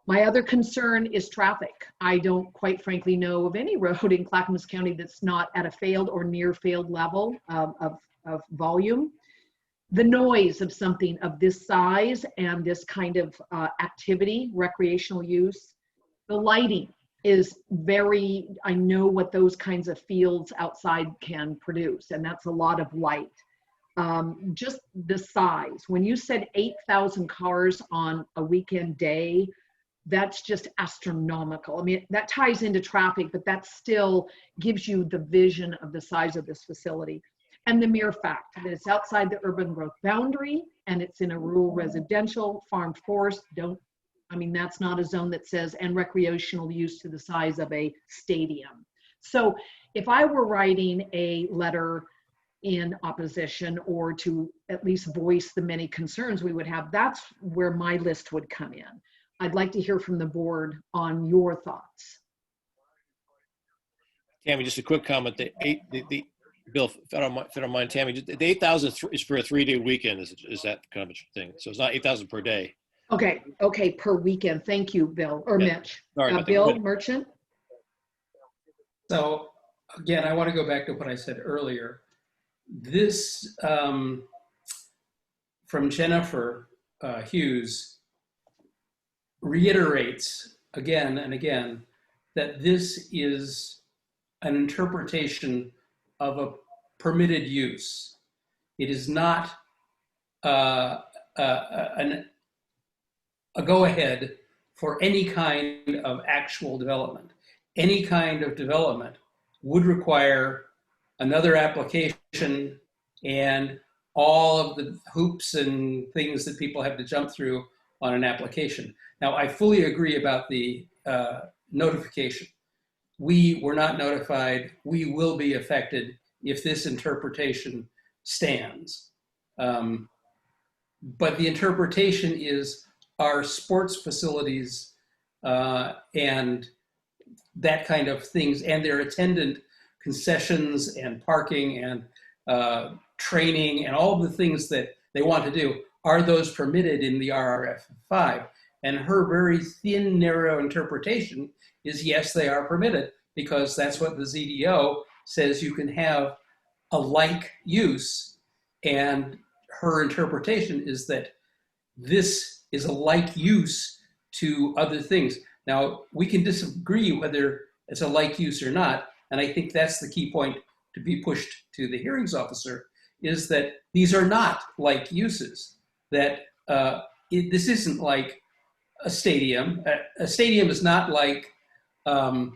My other concern is traffic. I don't quite frankly know of any road in Clackamas County that's not at a failed or near failed level of volume. The noise of something of this size and this kind of activity, recreational use, the lighting. is very, I know what those kinds of fields outside can produce, and that's a lot of light. Just the size, when you said 8,000 cars on a weekend day, that's just astronomical. I mean, that ties into traffic, but that still gives you the vision of the size of this facility. And the mere fact that it's outside the urban growth boundary and it's in a rural residential farmed forest, that's not a zone that says, and recreational use to the size of a stadium. So if I were writing a letter in opposition, or to at least voice the many concerns we would have, that's where my list would come in. I'd like to hear from the board on your thoughts. Tammy, just a quick comment. The Bill, if I don't mind, Tammy, the 8,000 is for a 3-day weekend. Is that kind of a thing? So it's not 8,000 per day. Okay, per weekend. Thank you, Bill, or Yeah. Mitch. Sorry about that. Bill Merchant. So again, I want to go back to what I said earlier. This, from Jennifer Hughes, reiterates again and again that this is an interpretation of a permitted use. It is not a go-ahead for any kind of actual development. Any kind of development would require another application and all of the hoops and things that people have to jump through on an application. Now, I fully agree about the notification. We were not notified. We will be affected if this interpretation stands. But the interpretation is our sports facilities and that kind of things, and their attendant concessions and parking and training and all the things that they want to do, are those permitted in the RRF5? And her very thin, narrow interpretation is yes, they are permitted, because that's what the ZDO says you can have a like use. And her interpretation is that this is a like use to other things. Now, we can disagree whether it's a like use or not, and I think that's the key point to be pushed to the hearings officer, is that these are not like uses, that this isn't like a stadium. A stadium is not like a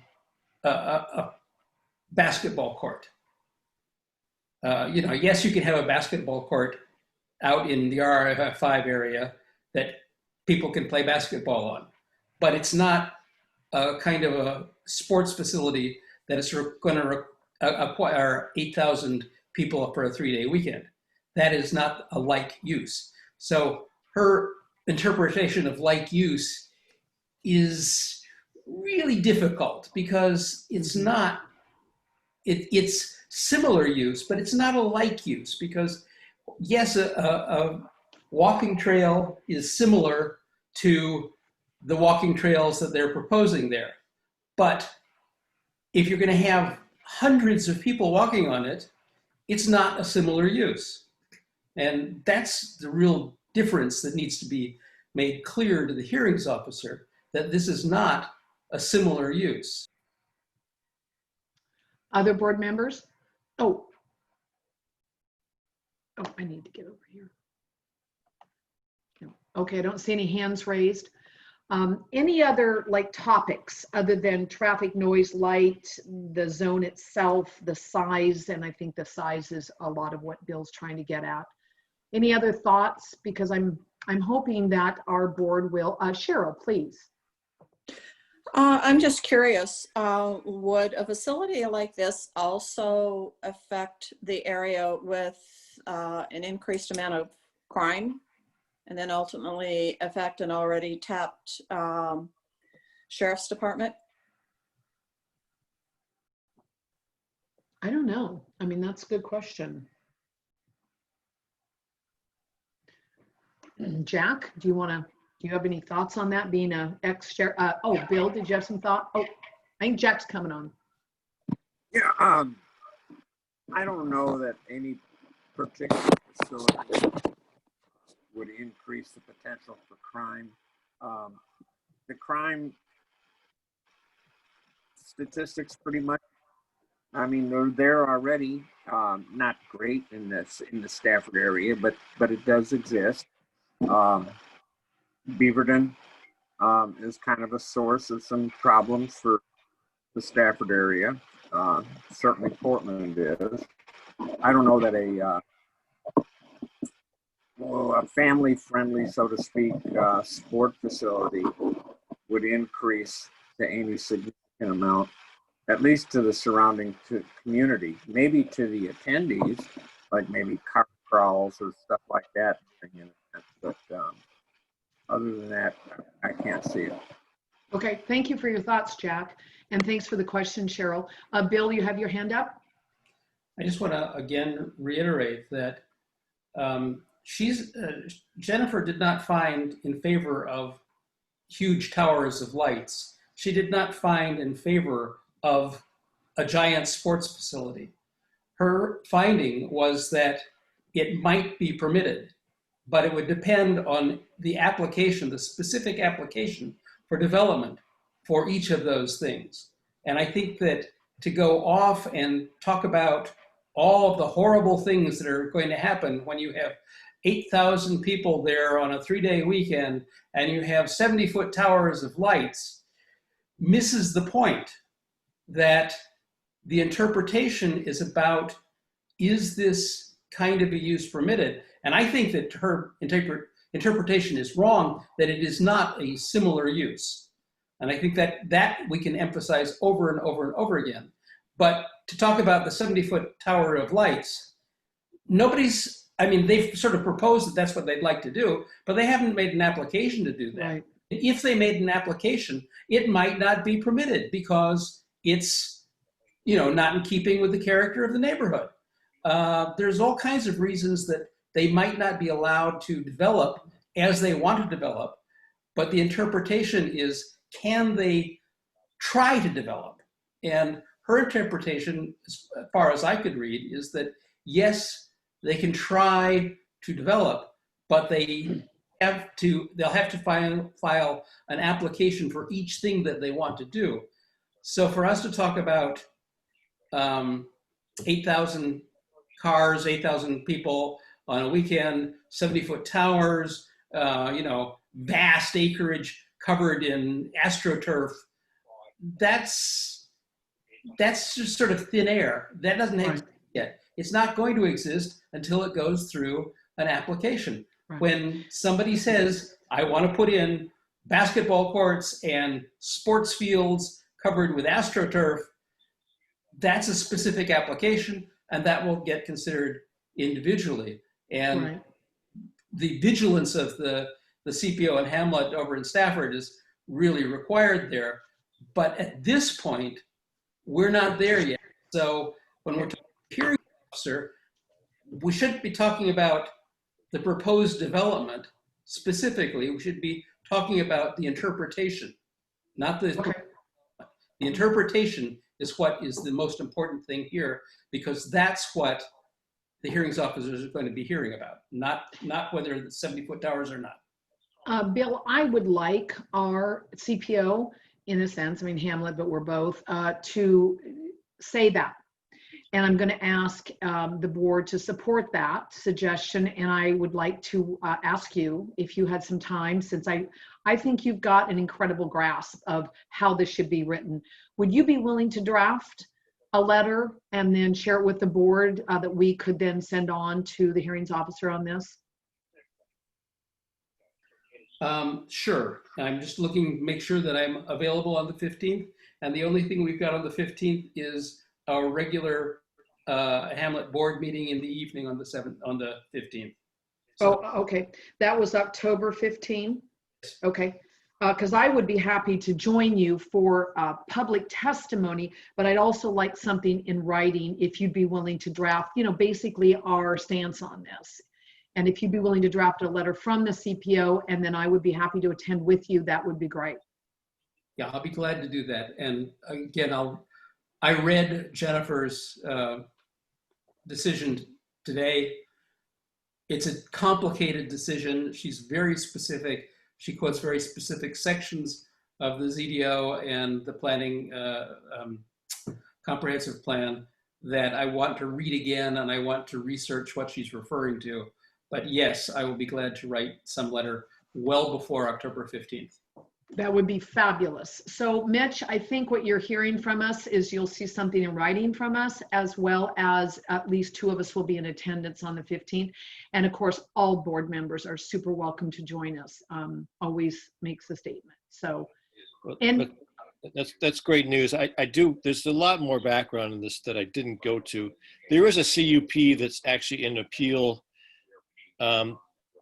basketball court. Yes, you can have a basketball court out in the RF5 area that people can play basketball on, but it's not a kind of a sports facility that is going to acquire 8,000 people for a 3-day weekend. That is not a like use. So her interpretation of like use is really difficult, because it's not, it's similar use, but it's not a like use, because yes, a walking trail is similar to the walking trails that they're proposing there. But if you're going to have hundreds of people walking on it, it's not a similar use. And that's the real difference that needs to be made clear to the hearings officer, that this is not a similar use. Other board members? Oh, I need to get over here. Okay, I don't see any hands raised. Any other topics other than traffic, noise, light, the zone itself, the size, and I think the size is a lot of what Bill's trying to get at. Any other thoughts? Because I'm hoping that our board will. Cheryl, please. I'm just curious, would a facility like this also affect the area with an increased amount of crime, and then ultimately affect an already tapped sheriff's department? I don't know. I mean, that's a good question. Jack, do you have any thoughts on that, being a ex-sheriff? Bill, did you have some thought? Oh, I think Jack's coming on. Yeah, I don't know that any particular facility would increase the potential for crime. The crime statistics pretty much. I mean, they're there already. Not great in the Stafford area, but it does exist. Beaverton is kind of a source of some problems for the Stafford area. Certainly Portland is. I don't know that a family-friendly, so to speak, sport facility would increase to any significant amount, at least to the surrounding community. Maybe to the attendees, like maybe car crawls or stuff like that. But other than that, I can't see it. Okay, thank you for your thoughts, Jack. And thanks for the question, Cheryl. Bill, you have your hand up? I just want to again reiterate that Jennifer did not find in favor of huge towers of lights. She did not find in favor of a giant sports facility. Her finding was that it might be permitted, but it would depend on the application, the specific application for development for each of those things. And I think that to go off and talk about all of the horrible things that are going to happen when you have 8,000 people there on a 3-day weekend and you have 70-foot towers of lights misses the point that the interpretation is about, is this kind of a use permitted? And I think that her interpretation is wrong, that it is not a similar use. And I think that we can emphasize over and over and over again. But to talk about the 70-foot tower of lights, they've sort of proposed that that's what they'd like to do, but they haven't made an application to do that. Right. If they made an application, it might not be permitted because it's, not in keeping with the character of the neighborhood. There's all kinds of reasons that they might not be allowed to develop as they want to develop, but the interpretation is, can they try to develop? And her interpretation, as far as I could read, is that yes, they can try to develop, but they'll have to file an application for each thing that they want to do. So for us to talk about 8,000 cars, 8,000 people on a weekend, 70-foot towers, vast acreage covered in AstroTurf, that's just sort of thin air. That doesn't exist yet. It's not going to exist until it goes through an application. Right. When somebody says, I want to put in basketball courts and sports fields covered with AstroTurf, that's a specific application, and that will get considered individually. And Right. the vigilance of the CPO and Hamlet over in Stafford is really required there. But at this point, we're not there yet. So when we're talking hearing officer, we shouldn't be talking about the proposed development specifically. We should be talking about the interpretation, not the. Okay. The interpretation is what is the most important thing here, because that's what the hearings officers are going to be hearing about, not whether the 70-foot towers or not. Bill, I would like our CPO, in a sense, Hamlet, but we're both, to say that. And I'm going to ask the board to support that suggestion. And I would like to ask you if you had some time, since I think you've got an incredible grasp of how this should be written. Would you be willing to draft a letter and then share it with the board that we could then send on to the hearings officer on this? Sure. I'm just looking to make sure that I'm available on the 15th. And the only thing we've got on the 15th is our regular Hamlet board meeting in the evening on the 15th. So, oh, okay. That was October 15. Okay. Because I would be happy to join you for public testimony, but I'd also like something in writing if you'd be willing to draft, basically our stance on this. And if you'd be willing to draft a letter from the CPO, and then I would be happy to attend with you, that would be great. Yeah, I'll be glad to do that. And again, I read Jennifer's decision today. It's a complicated decision. She's very specific. She quotes very specific sections of the ZDO and the planning comprehensive plan that I want to read again, and I want to research what she's referring to. But yes, I will be glad to write some letter well before October 15th. That would be fabulous. So Mitch, I think what you're hearing from us is you'll see something in writing from us, as well as at least 2 of us will be in attendance on the 15th. And of course, all board members are super welcome to join us. Always makes a statement. So, and that's great news. There's a lot more background in this that I didn't go to. There is a CUP that's actually in appeal.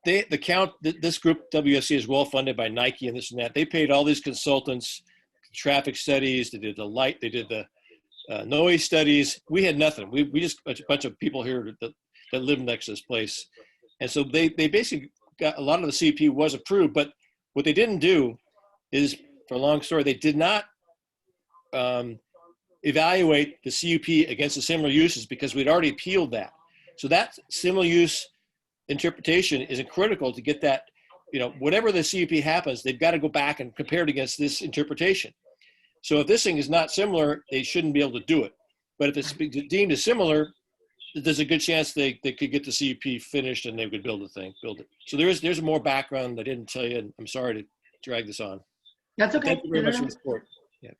This group, WSC, is well funded by Nike and this and that. They paid all these consultants, traffic studies, they did the light, they did the noise studies. We had nothing. We just a bunch of people here that live next to this place. And so they basically got a lot of the CUP was approved, but what they didn't do is, for a long story, they did not evaluate the CUP against the similar uses because we'd already appealed that. So that similar use interpretation is critical to get that, whatever the CUP happens, they've got to go back and compare it against this interpretation. So if this thing is not similar, they shouldn't be able to do it. But if it's deemed as similar, there's a good chance they could get the CUP finished and they could build it. So there's more background I didn't tell you, and I'm sorry to drag this on. that's okay. Thank you very much for the support. Yeah.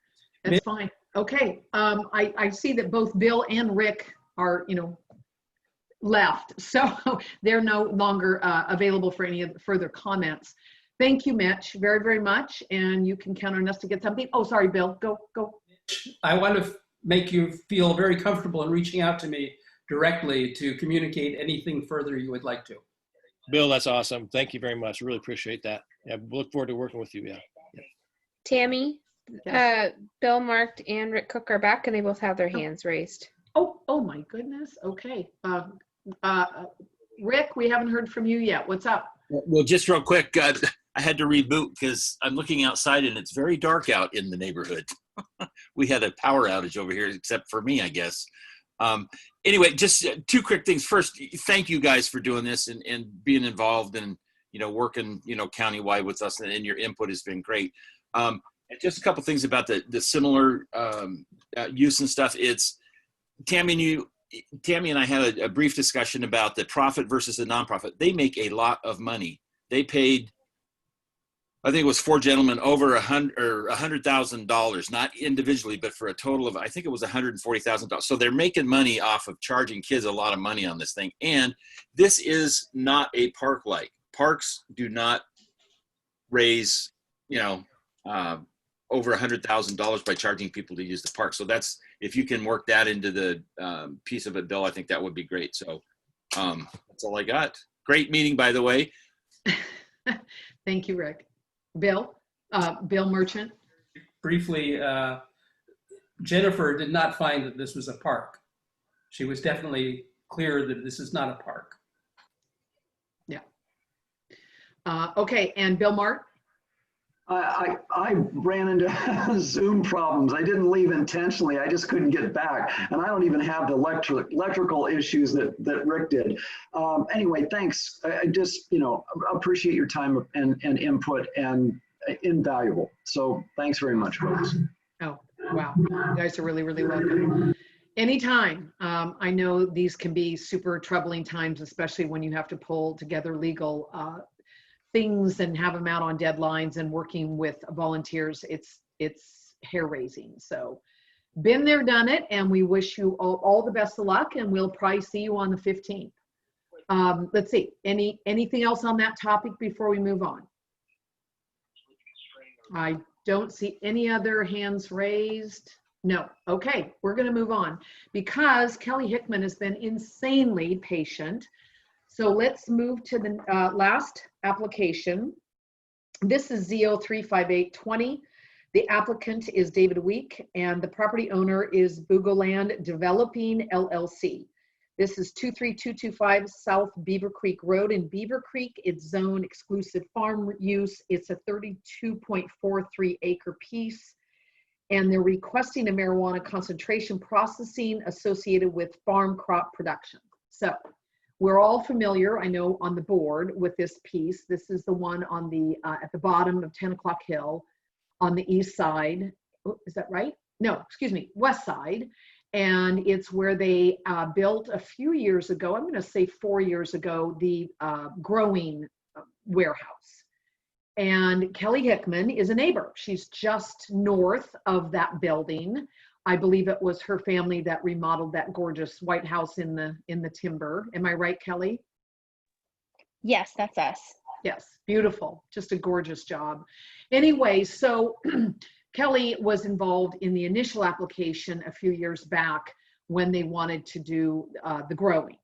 That's fine. Okay. I see that both Bill and Rick are, left. So they're no longer available for any further comments. Thank you, Mitch, very, very much. And you can count on us to get something. Oh, sorry, Bill, go. I want to make you feel very comfortable in reaching out to me directly to communicate anything further you would like to. Bill, that's awesome. Thank you very much. Really appreciate that. Yeah, look forward to working with you. Yeah. Tammy, Yes. Bill, Mark, and Rick Cook are back, and they both have their hands raised. Oh my goodness. Okay. Rick, we haven't heard from you yet. What's up? Well, just real quick, I had to reboot because I'm looking outside and it's very dark out in the neighborhood. We had a power outage over here, except for me, I guess. Anyway, just 2 quick things. First, thank you guys for doing this and being involved and, working, countywide with us, and your input has been great. And just a couple things about the similar use and stuff. It's Tammy and I had a brief discussion about the profit versus the nonprofit. They make a lot of money. They paid, I think it was 4 gentlemen over $100,000, not individually, but for a total of, I think it was $140,000. So they're making money off of charging kids a lot of money on this thing. And this is not a park like. Parks do not raise, over $100,000 by charging people to use the park. So that's, if you can work that into the piece of it, Bill, I think that would be great. So that's all I got. Great meeting, by the way. Thank you, Rick. Bill Merchant. Briefly, Jennifer did not find that this was a park. She was definitely clear that this is not a park. Yeah. Okay, and Bill Mart? I ran into Zoom problems. I didn't leave intentionally. I just couldn't get back. And I don't even have the electrical issues that Rick did. Anyway, thanks. I just, appreciate your time and input, and invaluable. So thanks very much, folks. Oh, wow. You guys are really, really welcome. Anytime. I know these can be super troubling times, especially when you have to pull together legal things and have them out on deadlines, and working with volunteers. It's hair raising. So been there, done it, and we wish you all the best of luck, and we'll probably see you on the 15th. Let's see, anything else on that topic before we move on? I don't see any other hands raised. No. Okay, we're going to move on because Kelly Hickman has been insanely patient. So let's move to the last application. This is ZO 35820. The applicant is David Week, and the property owner is Bugoland Developing LLC. This is 23225 South Beavercreek Road in Beavercreek. It's zone exclusive farm use. It's a 32.43 acre piece, and they're requesting a marijuana concentration processing associated with farm crop production. So we're all familiar, I know, on the board with this piece. This is the one on the at the bottom of 10 O'Clock Hill. on the east side. Oh, is that right? No, excuse me, west side. And it's where they built a few years ago, I'm going to say 4 years ago, the growing warehouse. And Kelly Hickman is a neighbor. She's just north of that building. I believe it was her family that remodeled that gorgeous white house in the timber. Am I right, Kelly? Yes, that's us. Yes, beautiful. Just a gorgeous job. Anyway, so Kelly was involved in the initial application a few years back when they wanted to do the growing.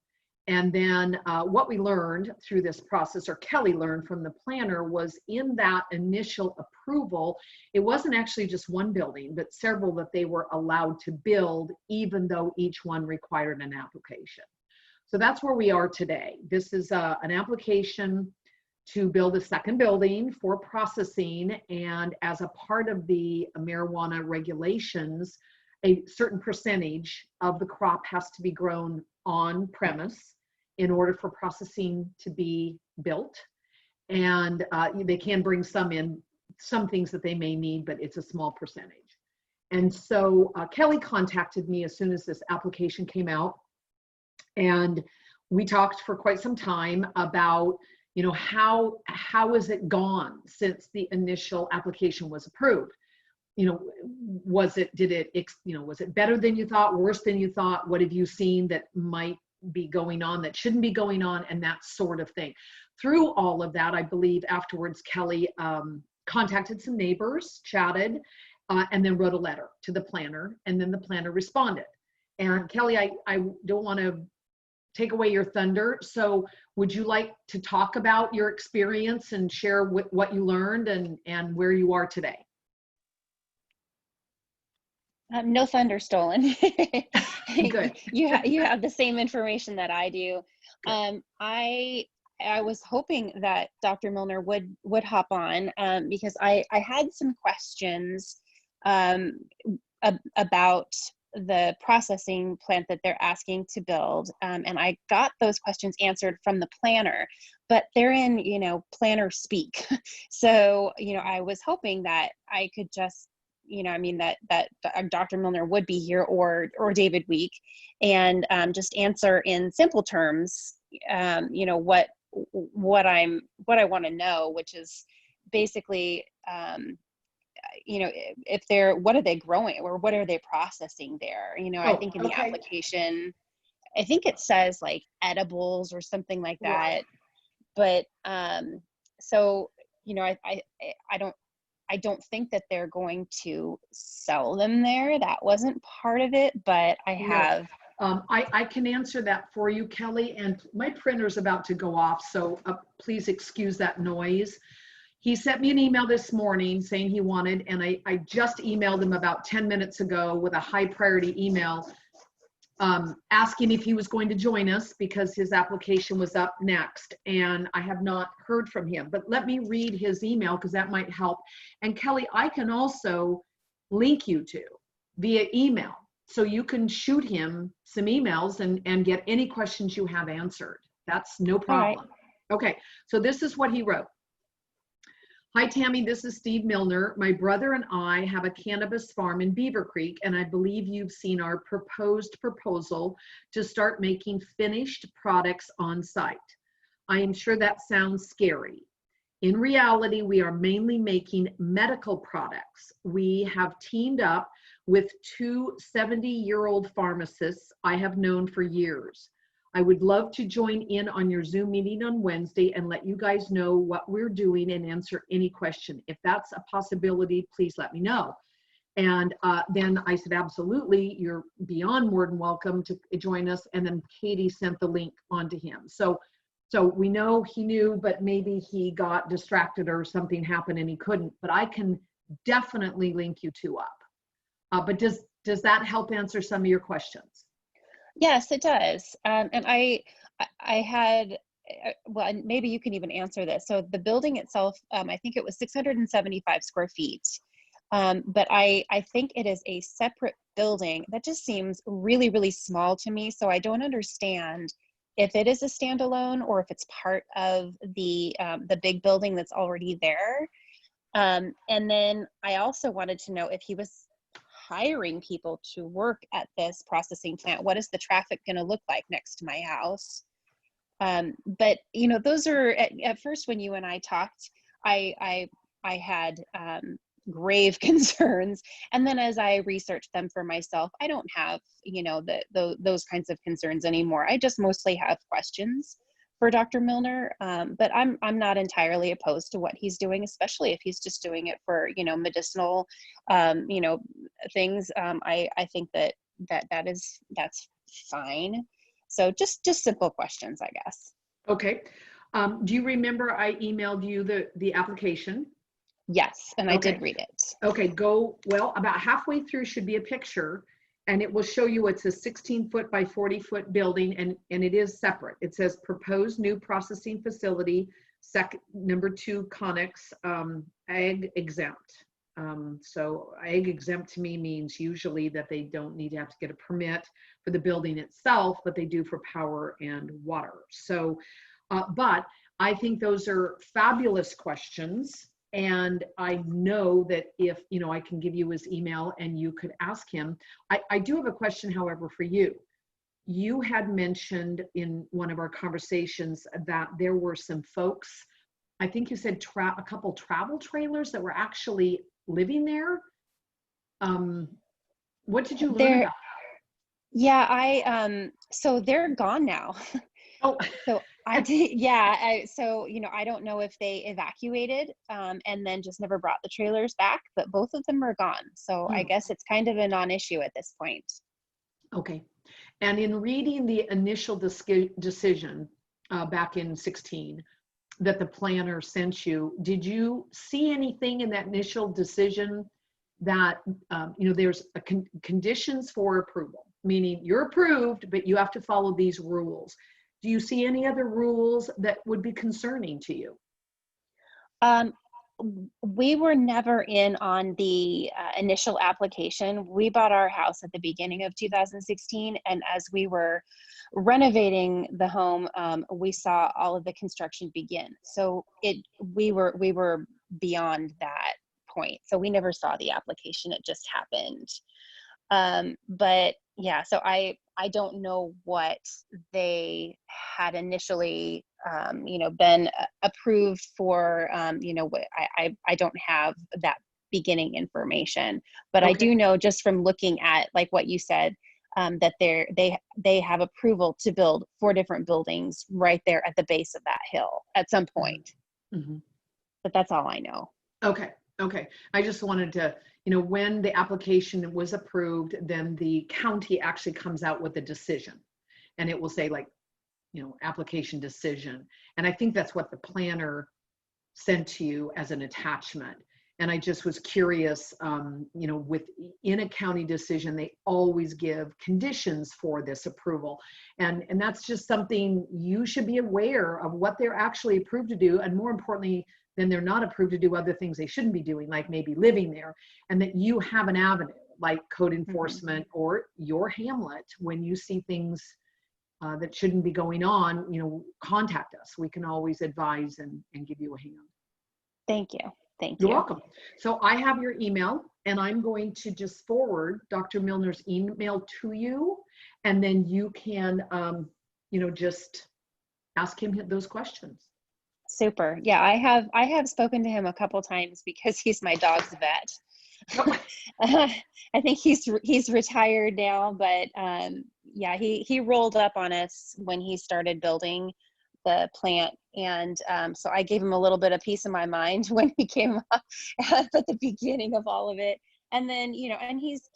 And then what we learned through this process, or Kelly learned from the planner, was in that initial approval, it wasn't actually just one building, but several that they were allowed to build, even though each one required an application. So that's where we are today. This is an application to build a second building for processing, and as a part of the marijuana regulations, a certain percentage of the crop has to be grown on premise in order for processing to be built. And they can bring some in, some things that they may need, but it's a small percentage. And so Kelly contacted me as soon as this application came out, and we talked for quite some time about, you know, how has it gone since the initial application was approved? You know, was it better than you thought, worse than you thought? What have you seen that might be going on that shouldn't be going on, and that sort of thing. Through all of that, I believe afterwards Kelly contacted some neighbors, chatted, and then wrote a letter to the planner, and then the planner responded. And Kelly, I don't want to take away your thunder, so would you like to talk about your experience and share what you learned and where you are today? No thunder stolen. Good. You have the same information that I do. I was hoping that Dr. Milner would hop on because I had some questions about the processing plant that they're asking to build, and I got those questions answered from the planner, but they're in, you know, planner speak. So, you know, I was hoping that I could just, you know, I mean, that Dr. Milner would be here, or David Week, and just answer in simple terms, you know, what I want to know, which is basically, you know, what are they growing, or what are they processing there? You know, I think in the application, I think it says like edibles or something like that. Right. But so, you know, I don't think that they're going to sell them there. That wasn't part of it, but I have. I can answer that for you, Kelly, and my printer's about to go off, so please excuse that noise. He sent me an email this morning saying he wanted, and I just emailed him about 10 minutes ago with a high priority email asking if he was going to join us because his application was up next, and I have not heard from him. But let me read his email because that might help. And Kelly, I can also link you to via email, so you can shoot him some emails and get any questions you have answered. That's no problem. Right. Okay, so this is what he wrote. Hi, Tammy, this is Steve Milner. My brother and I have a cannabis farm in Beavercreek, and I believe you've seen our proposed proposal to start making finished products on site. I am sure that sounds scary. In reality, we are mainly making medical products. We have teamed up with two 70-year-old pharmacists I have known for years. I would love to join in on your Zoom meeting on Wednesday and let you guys know what we're doing and answer any question. If that's a possibility, please let me know. And then I said, absolutely, you're beyond more than welcome to join us. And then Katie sent the link on to him. So we know he knew, but maybe he got distracted or something happened and he couldn't, but I can definitely link you two up. But does that help answer some of your questions? Yes, it does. And I had, well, maybe you can even answer this. So the building itself, I think it was 675 square feet. But I think it is a separate building. That just seems really, really small to me. So I don't understand if it is a standalone or if it's part of the big building that's already there. And then I also wanted to know if he was hiring people to work at this processing plant. What is the traffic going to look like next to my house? But you know, those are at first when you and I talked, I had grave concerns, and then as I researched them for myself, I don't have, you know, those kinds of concerns anymore. I just mostly have questions for Dr. Milner, but I'm not entirely opposed to what he's doing, especially if he's just doing it for, you know, medicinal, you know, things. I think that's fine. So just simple questions, I guess. Okay. Do you remember I emailed you the application? Yes, and I did read it. Okay, well, about halfway through should be a picture, and it will show you it's a 16-foot by 40-foot building, and it is separate. It says proposed new processing facility, number 2 Conex, ag exempt. So ag exempt to me means usually that they don't need to have to get a permit for the building itself, but they do for power and water. So, but I think those are fabulous questions. And I know that if, you know, I can give you his email and you could ask him. I do have a question, however, for you. You had mentioned in one of our conversations that there were some folks, I think you said a couple travel trailers that were actually living there. What did you learn about that? Yeah, so they're gone now. Oh. So I did, yeah. So, you know, I don't know if they evacuated and then just never brought the trailers back, but both of them are gone. So I guess it's kind of a non-issue at this point. Okay. And in reading the initial decision back in 16 that the planner sent you, did you see anything in that initial decision that, you know, there's conditions for approval, meaning you're approved, but you have to follow these rules. Do you see any other rules that would be concerning to you? We were never in on the initial application. We bought our house at the beginning of 2016, and as we were renovating the home, we saw all of the construction begin. So we were beyond that point. So we never saw the application. It just happened. But yeah, so I don't know what they had initially, you know, been approved for. You know, I don't have that beginning information, but I do know just from looking at like what you said, that they have approval to build 4 different buildings right there at the base of that hill at some point. Mm-hmm. But that's all I know. Okay. I just wanted to, you know, when the application was approved, then the county actually comes out with a decision, and it will say like, you know, application decision. And I think that's what the planner sent to you as an attachment. And I just was curious, you know, in a county decision, they always give conditions for this approval. And that's just something you should be aware of, what they're actually approved to do. And more importantly, then they're not approved to do other things they shouldn't be doing, like maybe living there, and that you have an avenue like code enforcement or your Hamlet. When you see things that shouldn't be going on, you know, contact us. We can always advise and give you a hand. Thank you. Thank you. You're welcome. So I have your email, and I'm going to just forward Dr. Milner's email to you, and then you can, you know, just ask him those questions. Super. Yeah, I have spoken to him a couple times because he's my dog's vet. I think he's retired now, but yeah, he rolled up on us when he started building the plant, and so I gave him a little bit of peace of my mind when he came up at the beginning of all of it. And then, you know, and he's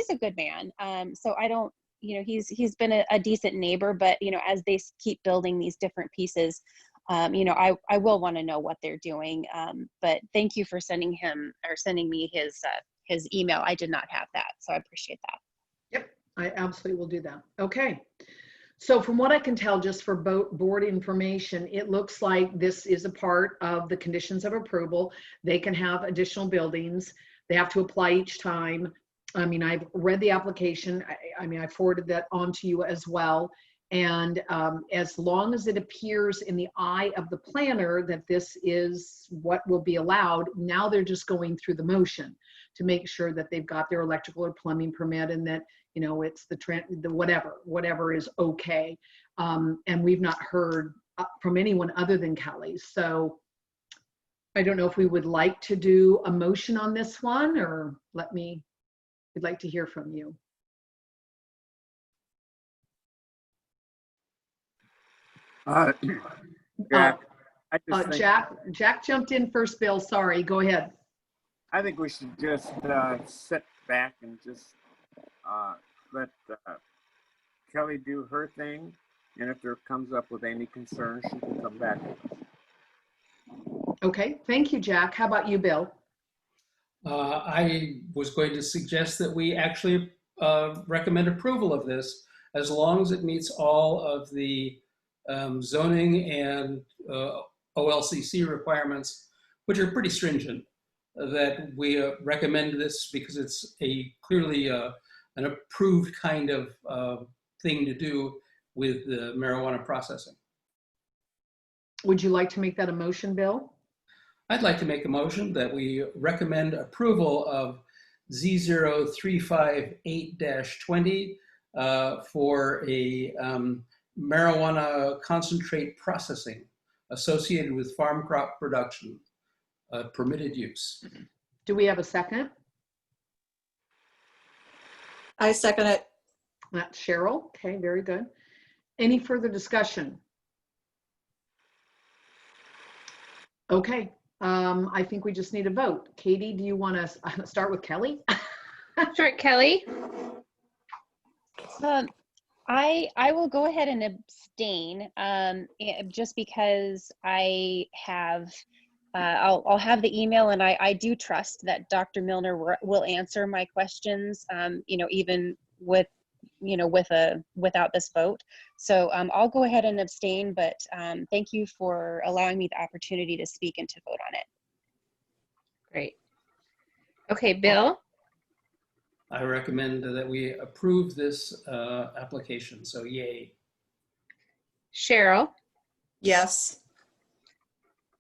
a good man. So I don't, you know, he's been a decent neighbor, but you know, as they keep building these different pieces, you know, I will want to know what they're doing. But thank you for sending me his email. I did not have that, so I appreciate that. Yep, I absolutely will do that. Okay. So from what I can tell, just for board information, it looks like this is a part of the conditions of approval. They can have additional buildings. They have to apply each time. I mean, I've read the application. I mean, I forwarded that on to you as well. And as long as it appears in the eye of the planner that this is what will be allowed, now they're just going through the motion to make sure that they've got their electrical or plumbing permit and that, you know, it's the whatever is okay. And we've not heard from anyone other than Kelly. So I don't know if we would like to do a motion on this one, or we'd like to hear from you. Jack, I just think, Jack jumped in first, Bill. Sorry, go ahead. I think we should just sit back and just let Kelly do her thing. And if there comes up with any concerns, she can come back to us. Okay, thank you, Jack. How about you, Bill? I was going to suggest that we actually recommend approval of this as long as it meets all of the zoning and OLCC requirements, which are pretty stringent, that we recommend this because it's clearly an approved kind of thing to do with the marijuana processing. Would you like to make that a motion, Bill? I'd like to make a motion that we recommend approval of Z0358-20 for a marijuana concentrate processing associated with farm crop production, permitted use. Do we have a second? I second it. That's Cheryl. Okay, very good. Any further discussion? Okay, I think we just need a vote. Katie, do you want to start with Kelly? Sure, Kelly. I will go ahead and abstain, just because I have, I'll have the email, and I do trust that Dr. Milner will answer my questions, you know, even with, you know, without this vote. So I'll go ahead and abstain, but thank you for allowing me the opportunity to speak and to vote on it. Great. Okay, Bill? I recommend that we approve this application, so yay. Cheryl? Yes.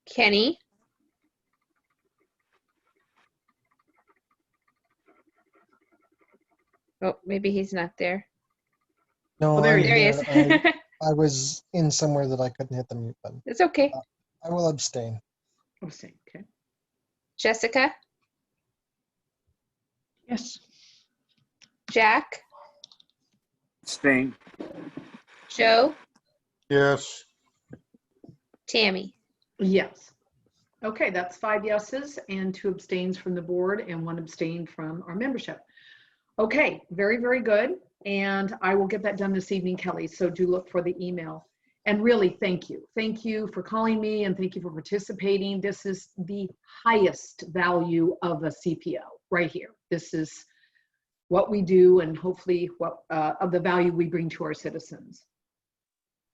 Kenny? Oh, maybe he's not there. No, Oh, there I'm he is. here. I was in somewhere that I couldn't hit the mute button. It's okay. I will abstain. Okay. Jessica? Yes. Jack? Abstain. Joe? Yes. Tammy? Yes. Okay, that's 5 yeses and 2 abstains from the board and 1 abstain from our membership. Okay, very, very good. And I will get that done this evening, Kelly. So do look for the email. And really, thank you. Thank you for calling me and thank you for participating. This is the highest value of a CPO right here. This is what we do and hopefully what of the value we bring to our citizens.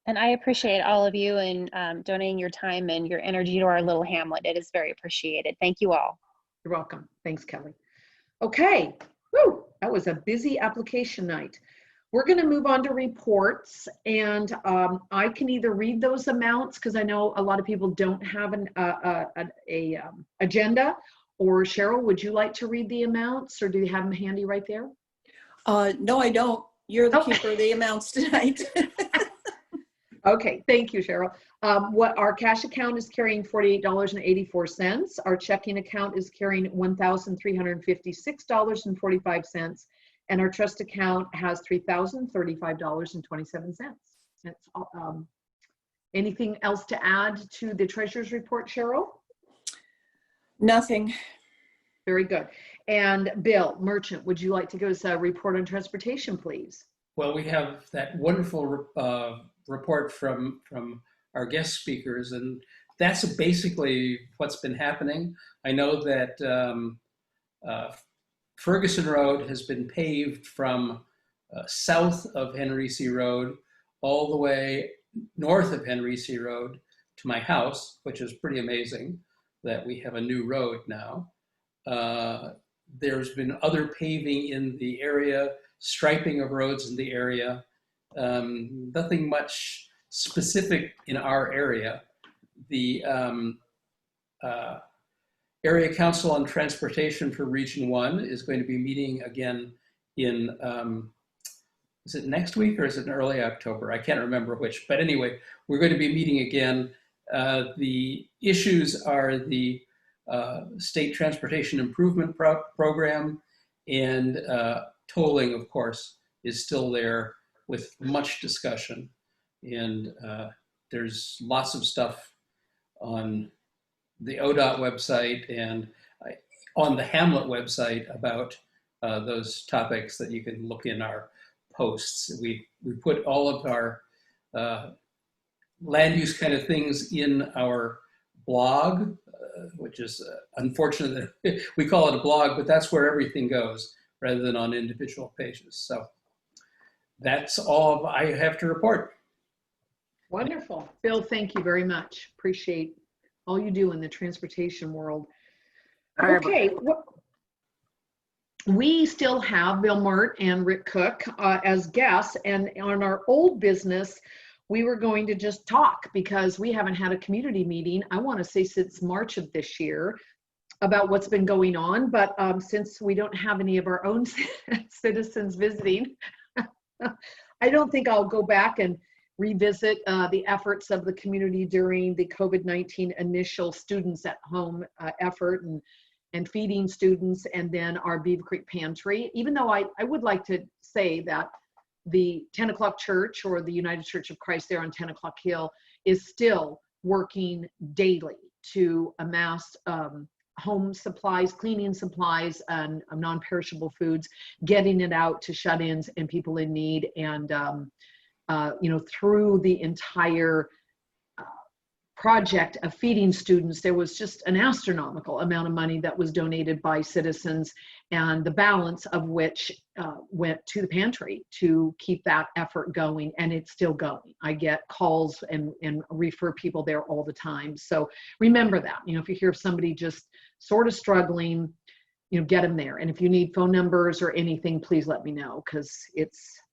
And I appreciate all of you and donating your time and your energy to our little hamlet. It is very appreciated. Thank you all. You're welcome. Thanks, Kelly. Okay, woo, that was a busy application night. We're going to move on to reports, and I can either read those amounts because I know a lot of people don't have an agenda, or Cheryl, would you like to read the amounts, or do you have them handy right there? No, I don't. You're the keeper of the amounts tonight. Okay, thank you, Cheryl. What our cash account is carrying $48.84. Our checking account is carrying $1,356.45. And our trust account has $3,035.27. That's anything else to add to the treasurer's report, Cheryl? Nothing. Very good. And Bill Merchant, would you like to give us a report on transportation, please? Well, we have that wonderful report from our guest speakers, and that's basically what's been happening. I know that Ferguson Road has been paved from south of Henry C. Road all the way north of Henry C. Road to my house, which is pretty amazing that we have a new road now. There's been other paving in the area, striping of roads in the area, Nothing much specific in our area. The Area Council on Transportation for Region 1 is going to be meeting again in, is it next week or is it in early October? I can't remember which, but anyway, we're going to be meeting again. The issues are the State Transportation Improvement Program, and tolling, of course, is still there with much discussion. And there's lots of stuff on the ODOT website and on the Hamlet website about those topics that you can look in our posts. We put all of our land use kind of things in our blog, which is unfortunate that we call it a blog, but that's where everything goes rather than on individual pages. So that's all I have to report. Wonderful. Bill, thank you very much. Appreciate all you do in the transportation world. Okay, we still have Bill Mart and Rick Cook as guests, and on our old business, we were going to just talk because we haven't had a community meeting, I want to say since March of this year, about what's been going on. But since we don't have any of our own citizens visiting, I don't think I'll go back and revisit the efforts of the community during the COVID-19 initial students at home effort and feeding students, and then our Beavercreek pantry. Even though I would like to say that the 10 o'clock church, or the United Church of Christ there on 10 o'clock Hill, is still working daily to amass home supplies, cleaning supplies, and non-perishable foods, getting it out to shut-ins and people in need. And you know, through the entire project of feeding students, there was just an astronomical amount of money that was donated by citizens, and the balance of which went to the pantry to keep that effort going, and it's still going. I get calls and refer people there all the time. So remember that, you know, if you hear of somebody just sort of struggling, you know, get them there. And if you need phone numbers or anything, please let me know, because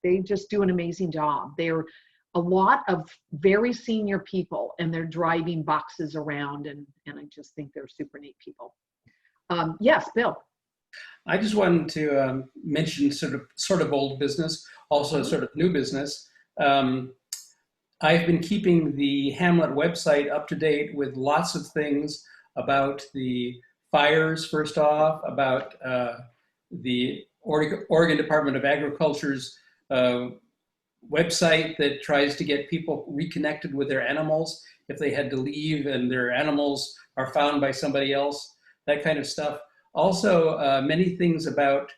they just do an amazing job. They're a lot of very senior people, and they're driving boxes around, and I just think they're super neat people. Yes, Bill. I just wanted to mention sort of old business, also sort of new business. I've been keeping the Hamlet website up to date with lots of things about the fires, first off, about the Oregon Department of Agriculture's website that tries to get people reconnected with their animals if they had to leave and their animals are found by somebody else, that kind of stuff. Also, many things about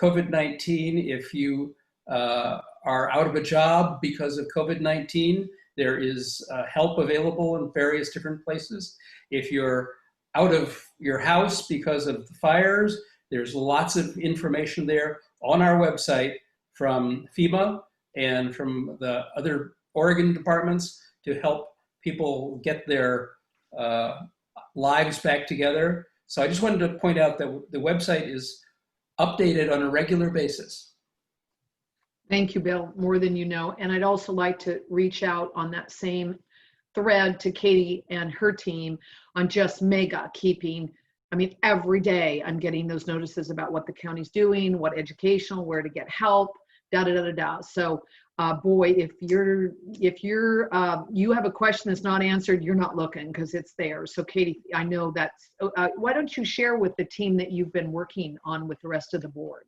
COVID-19. If you are out of a job because of COVID-19, there is help available in various different places. If you're out of your house because of the fires, there's lots of information there on our website from FEMA and from the other Oregon departments to help people get their lives back together. So I just wanted to point out that the website is updated on a regular basis. Thank you, Bill, more than you know. And I'd also like to reach out on that same thread to Katie and her team on just mega keeping. I mean, every day I'm getting those notices about what the county's doing, what educational, where to get help, da da da da da. So, boy, if you have a question that's not answered, you're not looking, because it's there. So, Katie, I know that's. Why don't you share with the team that you've been working on with the rest of the board?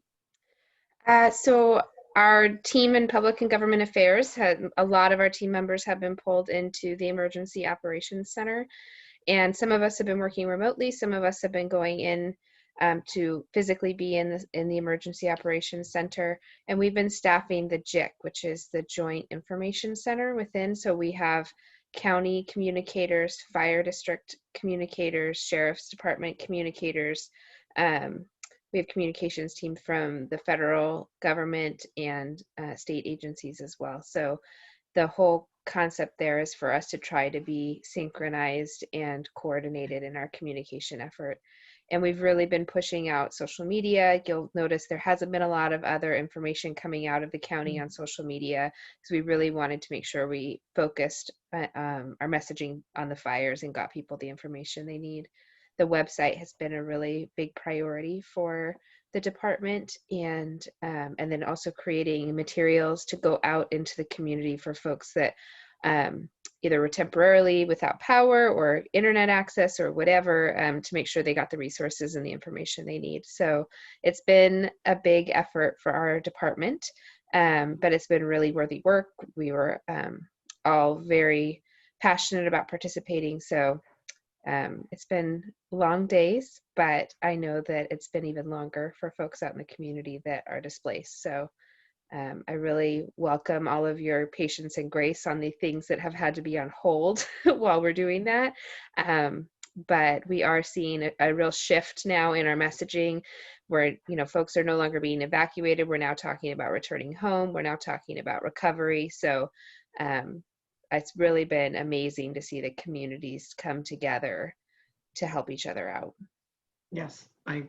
So our team in Public and Government Affairs a lot of our team members have been pulled into the Emergency Operations Center, and some of us have been working remotely. Some of us have been going in to physically be in the Emergency Operations Center, and we've been staffing the JIC, which is the Joint Information Center within. So we have county communicators, fire district communicators, sheriff's department communicators. We have communications team from the federal government and state agencies as well. So the whole concept there is for us to try to be synchronized and coordinated in our communication effort. And we've really been pushing out social media. You'll notice there hasn't been a lot of other information coming out of the county on social media, because we really wanted to make sure we focused our messaging on the fires and got people the information they need. The website has been a really big priority for the department, and then also creating materials to go out into the community for folks that either were temporarily without power or internet access or whatever, to make sure they got the resources and the information they need. So it's been a big effort for our department, but it's been really worthy work. We were all very passionate about participating. So it's been long days, but I know that it's been even longer for folks out in the community that are displaced. So I really welcome all of your patience and grace on the things that have had to be on hold while we're doing that. But we are seeing a real shift now in our messaging where, folks are no longer being evacuated. We're now talking about returning home. We're now talking about recovery. So it's really been amazing to see the communities come together to help each other out. Yes, I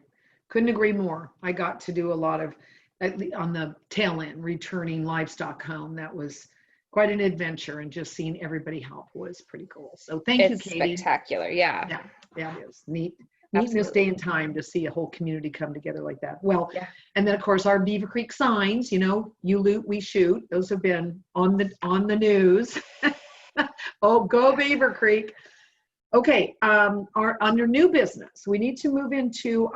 couldn't agree more. I got to do a lot of, on the tail end, returning livestock home. That was quite an adventure, and just seeing everybody help was pretty cool. So thank you, Katie. Spectacular. Yeah. Yeah, it is neat in this day and time to see a whole community come together like that. Well, yeah. And then of course our Beavercreek signs, you loot, we shoot. Those have been on the news. Oh, go Beavercreek. Okay, under new business, we need to move into,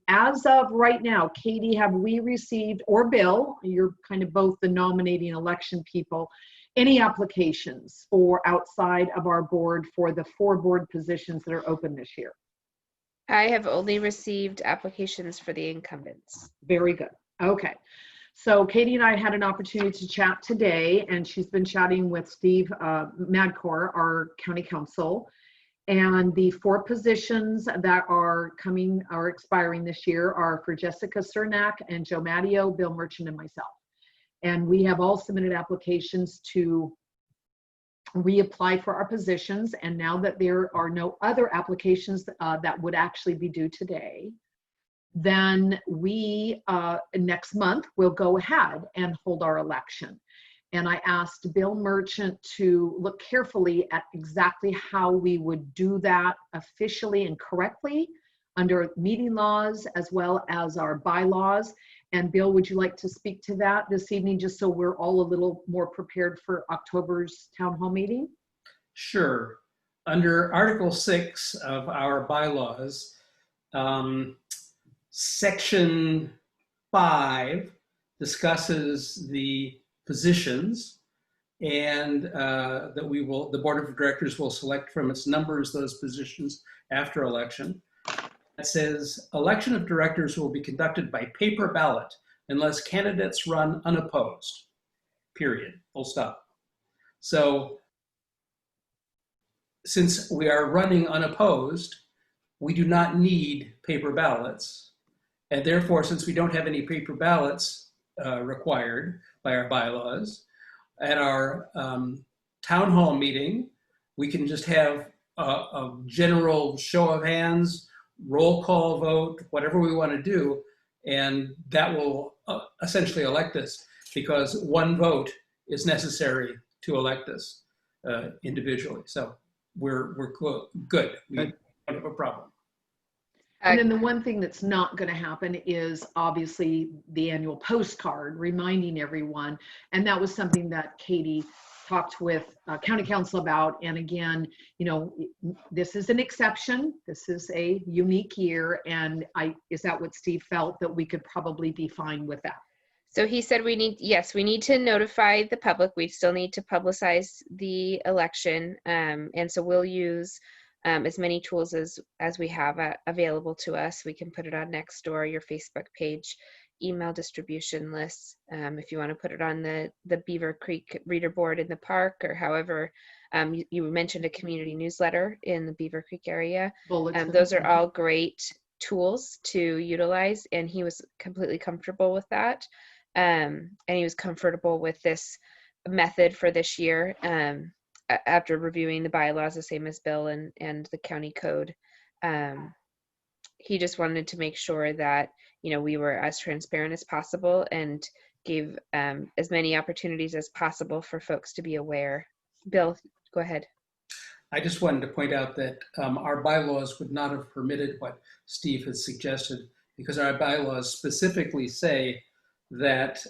as of right now, Katie, have we received, or Bill, you're kind of both the nominating election people, any applications for outside of our board for the 4 board positions that are open this year? I have only received applications for the incumbents. Very good. Okay. So Katie and I had an opportunity to chat today, and she's been chatting with Steve Madcore, our county council. And the 4 positions that are expiring this year are for Jessica Cernak and Joe Matteo, Bill Merchant, and myself. And we have all submitted applications to reapply for our positions. And now that there are no other applications that would actually be due today, then we, next month, will go ahead and hold our election. And I asked Bill Merchant to look carefully at exactly how we would do that officially and correctly under meeting laws as well as our bylaws. And Bill, would you like to speak to that this evening, just so we're all a little more prepared for October's town hall meeting? Sure. Under Article 6 of our bylaws, Section 5 discusses the positions, and that the board of directors will select from its numbers those positions after election. It says election of directors will be conducted by paper ballot unless candidates run unopposed, period, full stop. So since we are running unopposed, we do not need paper ballots. And therefore, since we don't have any paper ballots required by our bylaws, at our town hall meeting, we can just have a general show of hands, roll call vote, whatever we want to do, and that will essentially elect us, because 1 vote is necessary to elect us individually. So we're good. We don't have a problem. And then the one thing that's not going to happen is obviously the annual postcard reminding everyone. And that was something that Katie talked with county council about. And again, this is an exception. This is a unique year. And is that what Steve felt, that we could probably be fine with that? So he said we need to notify the public. We still need to publicize the election. And so we'll use as many tools as we have available to us. We can put it on Nextdoor, your Facebook page, email distribution lists. If you want to put it on the Beavercreek reader board in the park, or however, you mentioned a community newsletter in the Beavercreek area. Those are all great tools to utilize, and he was completely comfortable with that. And he was comfortable with this method for this year. After reviewing the bylaws, the same as Bill and the county code, he just wanted to make sure that, you know, we were as transparent as possible and gave as many opportunities as possible for folks to be aware. Bill, go ahead. I just wanted to point out that our bylaws would not have permitted what Steve has suggested, because our bylaws specifically say that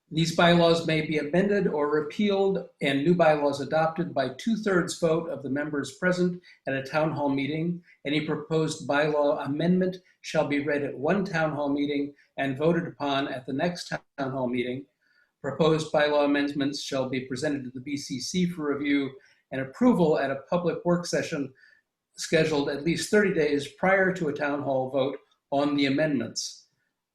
these bylaws may be amended or repealed and new bylaws adopted by 2/3 vote of the members present at a town hall meeting. Any proposed bylaw amendment shall be read at one town hall meeting and voted upon at the next town hall meeting. Proposed bylaw amendments shall be presented to the BCC for review and approval at a public work session scheduled at least 30 days prior to a town hall vote on the amendments.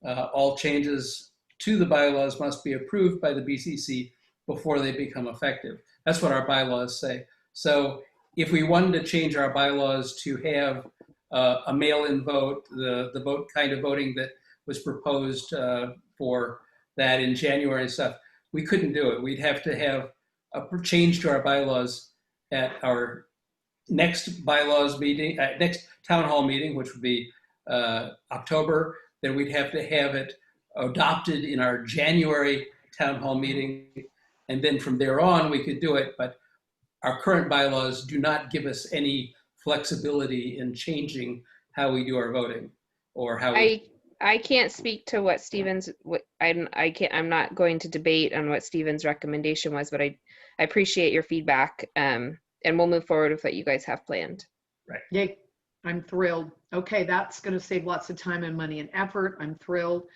All changes to the bylaws must be approved by the BCC before they become effective. That's what our bylaws say. So if we wanted to change our bylaws to have a mail-in vote, the vote kind of voting that was proposed for that in January and stuff, we couldn't do it. We'd have to have a change to our bylaws at our next bylaws meeting, next town hall meeting, which would be October. Then we'd have to have it adopted in our January town hall meeting. And then from there on, we could do it. But our current bylaws do not give us any flexibility in changing how we do our voting or how we. I can't speak to what Stephen's, I'm not going to debate on what Stephen's recommendation was, but I appreciate your feedback, and we'll move forward with what you guys have planned. Right. Yay, I'm thrilled. Okay, that's going to save lots of time and money and effort. I'm thrilled.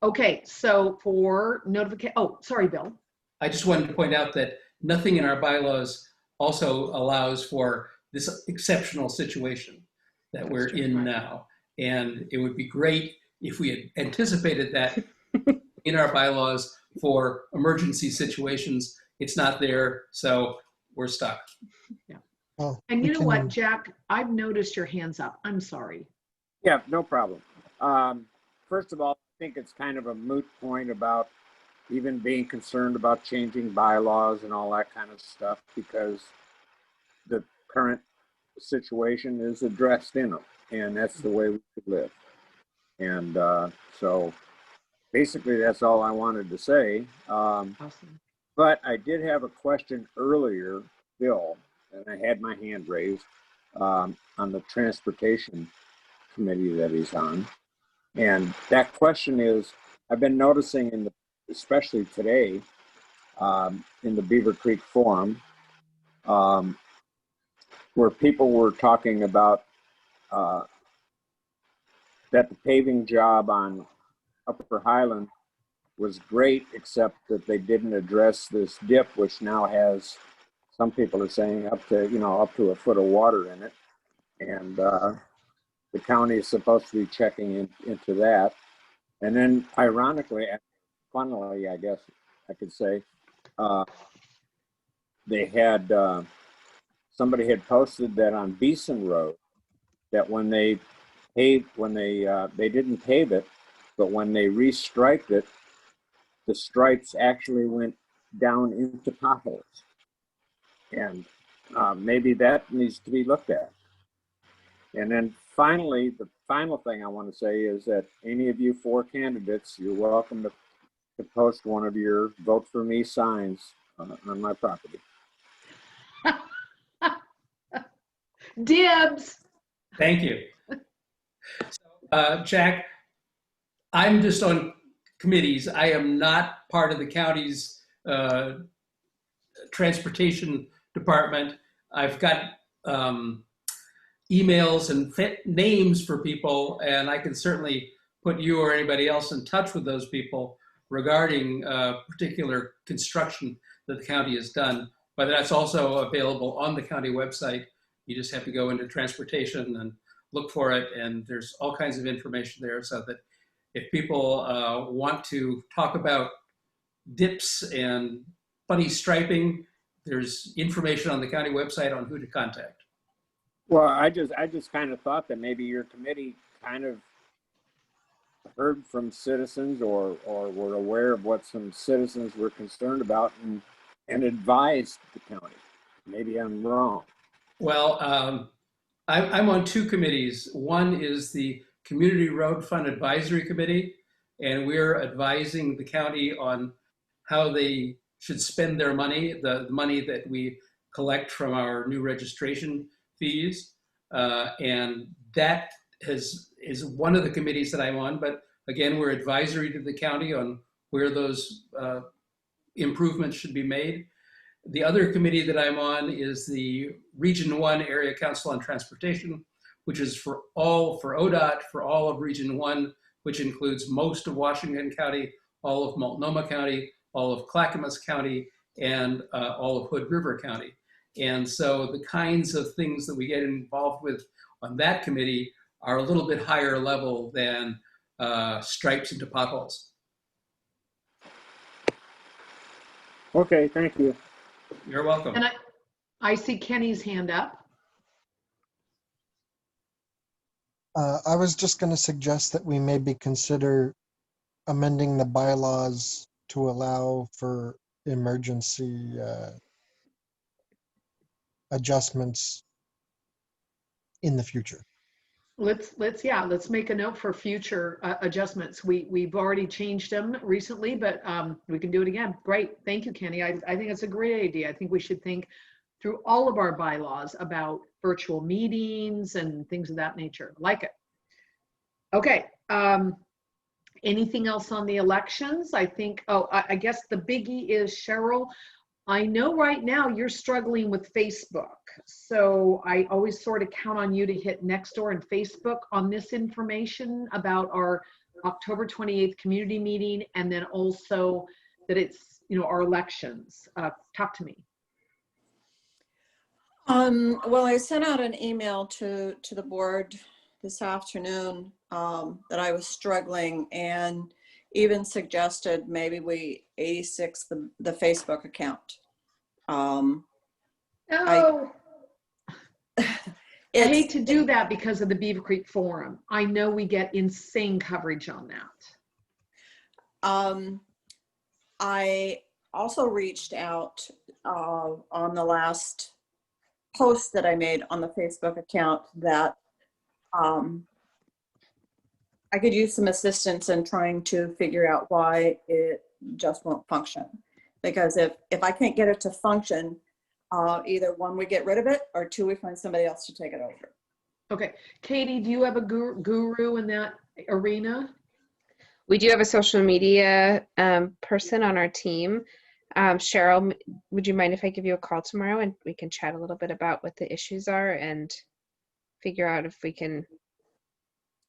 Okay, so for notification, oh, sorry, Bill. I just wanted to point out that nothing in our bylaws also allows for this exceptional situation that we're in now. And it would be great if we had anticipated that in our bylaws for emergency situations. It's not there, so we're stuck. Yeah. Oh, And you know can- what, Jack? I've noticed your hands up. I'm sorry. Yeah, no problem. First of all, I think it's kind of a moot point about even being concerned about changing bylaws and all that kind of stuff, because the current situation is addressed in them, and that's the way we should live. And so basically that's all I wanted to say. Awesome. But I did have a question earlier, Bill, and I had my hand raised on the transportation committee that he's on. And that question is, I've been noticing especially today, in the Beavercreek forum, where people were talking about that the paving job on Upper Highland was great, except that they didn't address this dip, which now has, some people are saying, up to a foot of water in it. And the county is supposed to be checking into that. And then ironically, funnily, I guess I could say, they had, somebody had posted that on Beeson Road, that when they didn't pave it, but when they restriped it, the stripes actually went down into potholes. And maybe that needs to be looked at. And then finally, the final thing I want to say is that any of you 4 candidates, you're welcome to post one of your vote for me signs on my property. Dibs. Thank you. Jack, I'm just on committees. I am not part of the county's transportation department. I've got emails and names for people, and I can certainly put you or anybody else in touch with those people regarding particular construction that the county has done. But that's also available on the county website. You just have to go into transportation and look for it, and there's all kinds of information there, so that if people want to talk about dips and funny striping, there's information on the county website on who to contact. Well, I just kind of thought that maybe your committee kind of heard from citizens or were aware of what some citizens were concerned about and advised the county. Maybe I'm wrong. Well, I'm on two committees. One is the Community Road Fund Advisory Committee, and we're advising the county on how they should spend their money, the money that we collect from our new registration fees. And that is one of the committees that I'm on, but again, we're advisory to the county on where those improvements should be made. The other committee that I'm on is the Region 1 Area Council on Transportation, which is for ODOT, for all of Region 1, which includes most of Washington County, all of Multnomah County, all of Clackamas County, and all of Hood River County. And so the kinds of things that we get involved with on that committee are a little bit higher level than stripes into potholes. Okay, thank you. You're welcome. And I see Kenny's hand up. I was just going to suggest that we maybe consider amending the bylaws to allow for emergency adjustments in the future. Let's make a note for future adjustments. We've already changed them recently, but we can do it again. Great, thank you, Kenny. I think it's a great idea. I think we should think through all of our bylaws about virtual meetings and things of that nature. Like it. Okay. Anything else on the elections? I think. Oh, I guess the biggie is Cheryl. I know right now you're struggling with Facebook, so I always sort of count on you to hit Nextdoor and Facebook on this information about our October 28th community meeting, and then also that it's, our elections. Talk to me. Well, I sent out an email to the board this afternoon that I was struggling, and even suggested maybe we 86 the Facebook account. I hate to do that because of the Beavercreek Forum. I know we get insane coverage on that. I also reached out on the last post that I made on the Facebook account that I could use some assistance in trying to figure out why it just won't function. Because if I can't get it to function, either one, we get rid of it, or two, we find somebody else to take it over. Okay. Katie, do you have a guru in that arena? We do have a social media person on our team. Cheryl, would you mind if I give you a call tomorrow and we can chat a little bit about what the issues are and figure out if we can.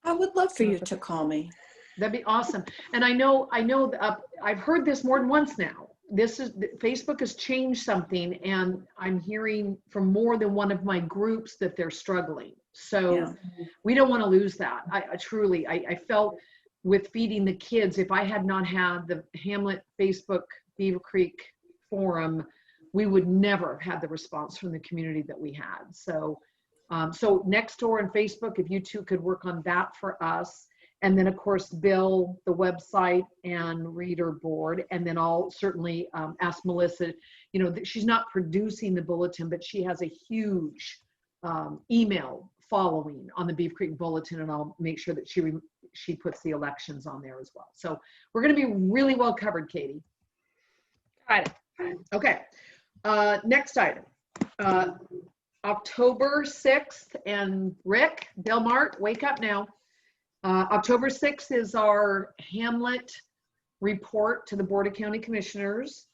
I would love for you to call me. That'd be awesome. And I know I've heard this more than once now. Facebook has changed something, and I'm hearing from more than one of my groups that they're struggling. So we don't want to lose that. I truly felt with feeding the kids, if I had not had the Hamlet Facebook Beavercreek forum, we would never have had the response from the community that we had. So Nextdoor and Facebook, if you two could work on that for us. And then, of course, Bill, the website and reader board. And then I'll certainly ask Melissa, she's not producing the bulletin, but she has a huge email following on the Beavercreek Bulletin, and I'll make sure that she puts the elections on there as well. So we're going to be really well covered, Katie. Got it. Okay. Next item. October 6th, and Rick, Delmart, wake up now. October 6th is our Hamlet report to the Board of County Commissioners.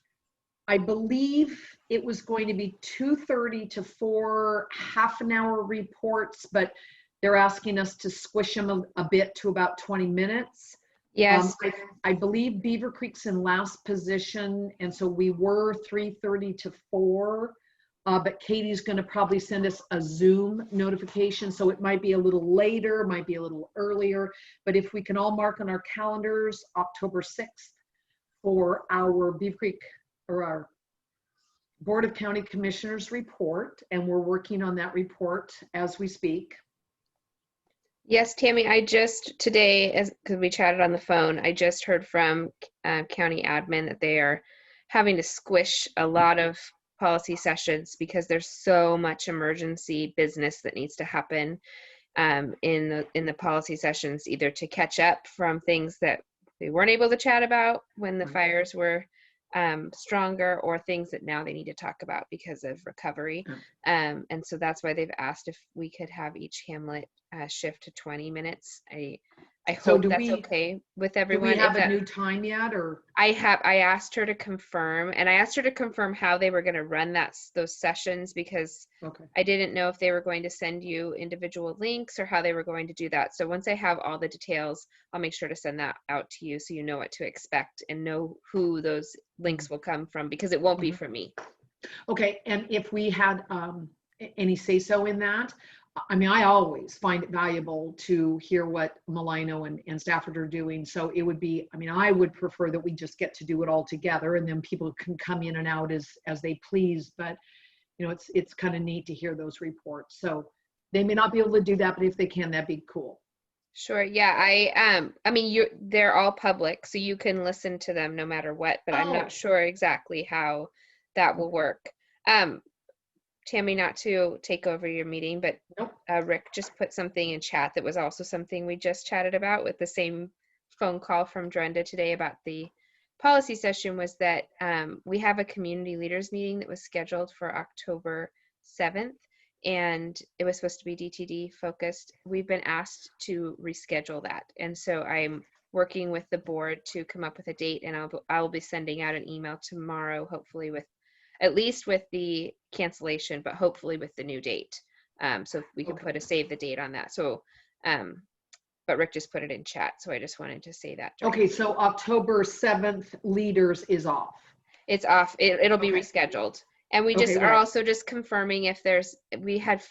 I believe it was going to be 2:30 to 4 half-an-hour reports, but they're asking us to squish them a bit to about 20 minutes. Yes. I believe Beavercreek's in last position, and so we were 3:30 to 4. But Katie's going to probably send us a Zoom notification, so it might be a little later, might be a little earlier. But if we can all mark on our calendars October 6th for our Beavercreek or our Board of County Commissioners report, and we're working on that report as we speak. Yes, Tammy, I just today, because we chatted on the phone, I just heard from county admin that they are having to squish a lot of policy sessions because there's so much emergency business that needs to happen in the policy sessions, either to catch up from things that we weren't able to chat about when the fires were stronger, or things that now they need to talk about because of recovery. And so that's why they've asked if we could have each Hamlet shift to 20 minutes. I So hope do that's we- okay with Do everyone. we have If a that- new time yet, or? I asked her to confirm, and I asked her to confirm how they were going to run those sessions, because Okay. I didn't know if they were going to send you individual links or how they were going to do that. So once I have all the details, I'll make sure to send that out to you so you know what to expect and know who those links will come from, because it won't be from me. Okay, and if we had any say-so in that, I mean, I always find it valuable to hear what Malino and Stafford are doing. So it would be, I mean, I would prefer that we just get to do it all together, and then people can come in and out as they please. But, you know, it's kind of neat to hear those reports. So they may not be able to do that, but if they can, that'd be cool. Sure. Yeah. I mean, they're all public, so you can listen to them no matter what, but I'm Oh. not sure exactly how that will work. Tammy, not to take over your meeting, but Rick just put something in chat that was also something we just chatted about with the same phone call from Drenda today about the policy session, was that we have a community leaders meeting that was scheduled for October 7th, and it was supposed to be DTD focused. We've been asked to reschedule that. And so I'm working with the board to come up with a date, and I'll be sending out an email tomorrow, hopefully with, at least with the cancellation, but hopefully with the new date. So we can put a save the date on that. So, but Rick just put it in chat. So I just wanted to say that. Okay, so October 7th leaders is off. It's off. It'll be Okay. rescheduled. And we just Okay, are right. also just confirming if there's, we had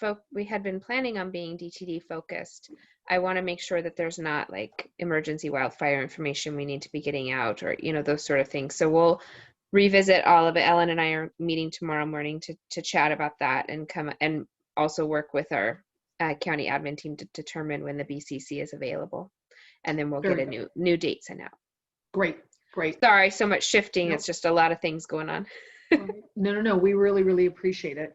been planning on being DTD focused. I want to make sure that there's not like emergency wildfire information we need to be getting out, or, you know, those sort of things. So we'll revisit all of it. Ellen and I are meeting tomorrow morning to chat about that, and come and also work with our county admin team to determine when the BCC is available. And then we'll Very get a new date sent out. Great. Sorry, so much shifting. No. It's just a lot of things going on. No. We really appreciate it.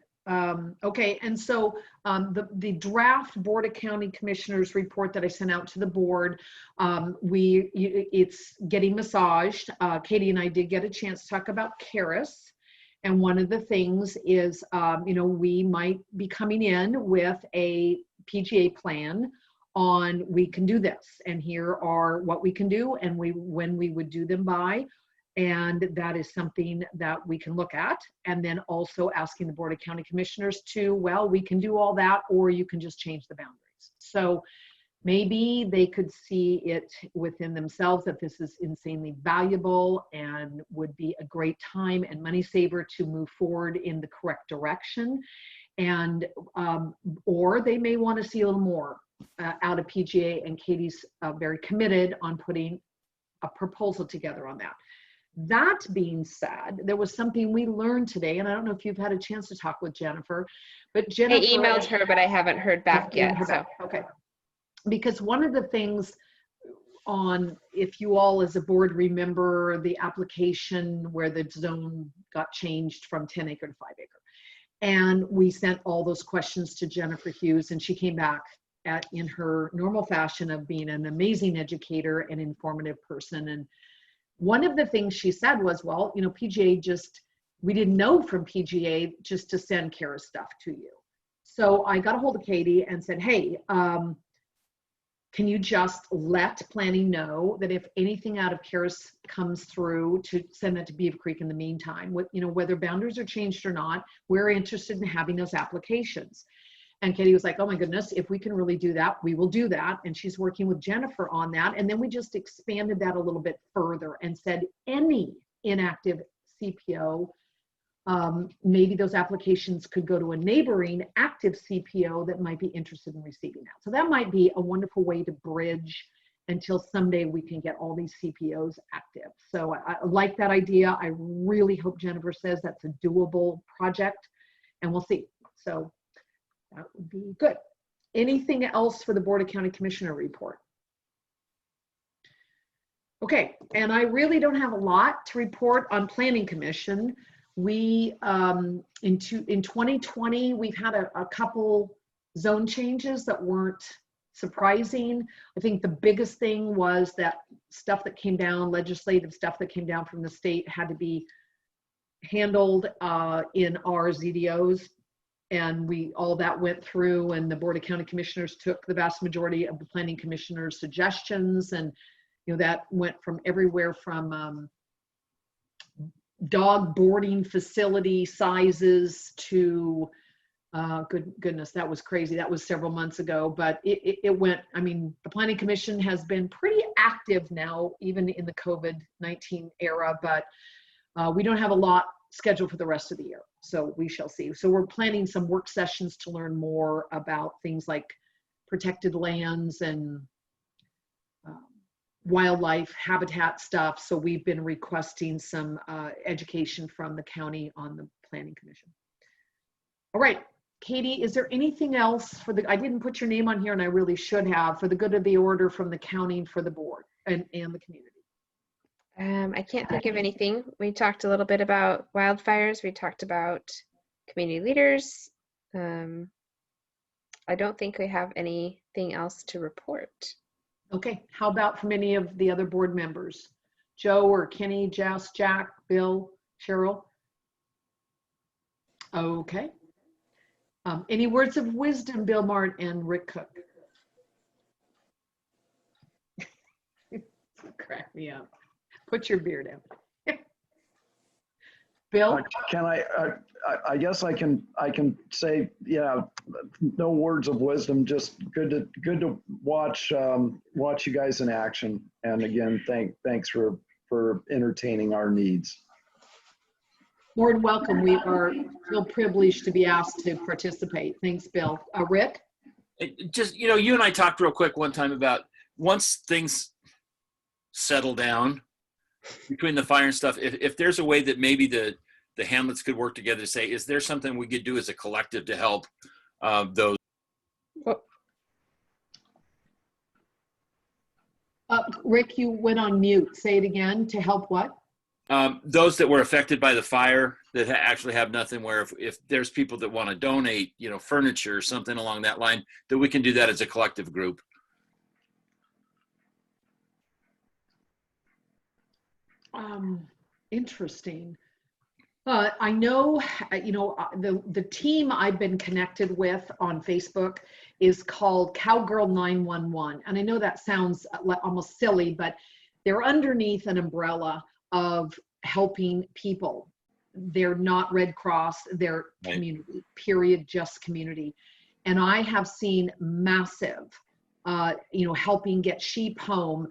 Okay, and so the draft Board of County Commissioners report that I sent out to the board, it's getting massaged. Katie and I did get a chance to talk about Karis. And one of the things is, you know, we might be coming in with a PGA plan on, we can do this, and here are what we can do, and when we would do them by. And that is something that we can look at. And then also asking the Board of County Commissioners to, well, we can do all that, or you can just change the boundaries. So maybe they could see it within themselves that this is insanely valuable and would be a great time and money saver to move forward in the correct direction. And, or they may want to see a little more out of PGA, and Katie's very committed on putting a proposal together on that. That being said, there was something we learned today, and I don't know if you've had a chance to talk with Jennifer, but Jennifer— I emailed her, but I haven't heard back yet. So. Okay. Because one of the things on, if you all as a board remember the application where the zone got changed from 10 acre to 5 acre. And we sent all those questions to Jennifer Hughes, and she came back in her normal fashion of being an amazing educator and informative person. And one of the things she said was, well, you know, PGA we didn't know from PGA just to send Kara stuff to you. So I got a hold of Katie and said, hey, can you just let planning know that if anything out of Karis comes through, to send that to Beavercreek in the meantime, you know, whether boundaries are changed or not, we're interested in having those applications. And Katie was like, oh my goodness, if we can really do that, we will do that. And she's working with Jennifer on that. And then we just expanded that a little bit further and said any inactive CPO, maybe those applications could go to a neighboring active CPO that might be interested in receiving that. So that might be a wonderful way to bridge until someday we can get all these CPOs active. So I like that idea. I really hope Jennifer says that's a doable project, and we'll see. So that would be good. Anything else for the Board of County Commissioner report? Okay, and I really don't have a lot to report on Planning Commission. We, in 2020, we've had a couple zone changes that weren't surprising. I think the biggest thing was that stuff that came down, legislative stuff that came down from the state had to be handled in our ZDOs. And all that went through, and the Board of County Commissioners took the vast majority of the Planning Commissioner's suggestions. And, you know, that went from everywhere from dog boarding facility sizes to, goodness, that was crazy. That was several months ago, but it went, I mean, the Planning Commission has been pretty active now, even in the COVID-19 era, but we don't have a lot scheduled for the rest of the year. So we shall see. So we're planning some work sessions to learn more about things like protected lands and wildlife habitat stuff. So we've been requesting some education from the county on the Planning Commission. All right, Katie, is there anything else I didn't put your name on here and I really should have, for the good of the order from the county and for the board and the community? I can't think of anything. We talked a little bit about wildfires. We talked about community leaders. I don't think we have anything else to report. Okay, how about from any of the other board members? Joe or Kenny, Jess, Jack, Bill, Cheryl? Okay. Any words of wisdom, Bill Mart and Rick Cook? Crack me up. Put your beer down. Bill? Can I guess I can say, yeah, no words of wisdom, just good to watch you guys in action. And again, thanks for entertaining our needs. More than welcome. We feel privileged to be asked to participate. Thanks, Bill. Rick? Just, you know, you and I talked real quick one time about once things settle down between the fire and stuff, if there's a way that maybe the hamlets could work together to say, is there something we could do as a collective to help those? Rick, you went on mute. Say it again. To help what? Those that were affected by the fire that actually have nothing, where if there's people that want to donate, you know, furniture or something along that line, that we can do that as a collective group. Interesting. I know, you know, the team I've been connected with on Facebook is called Cowgirl 911. And I know that sounds almost silly, but they're underneath an umbrella of helping people. They're not Red Cross, they're community, period, just community. And I have seen massive, you know, helping get sheep home.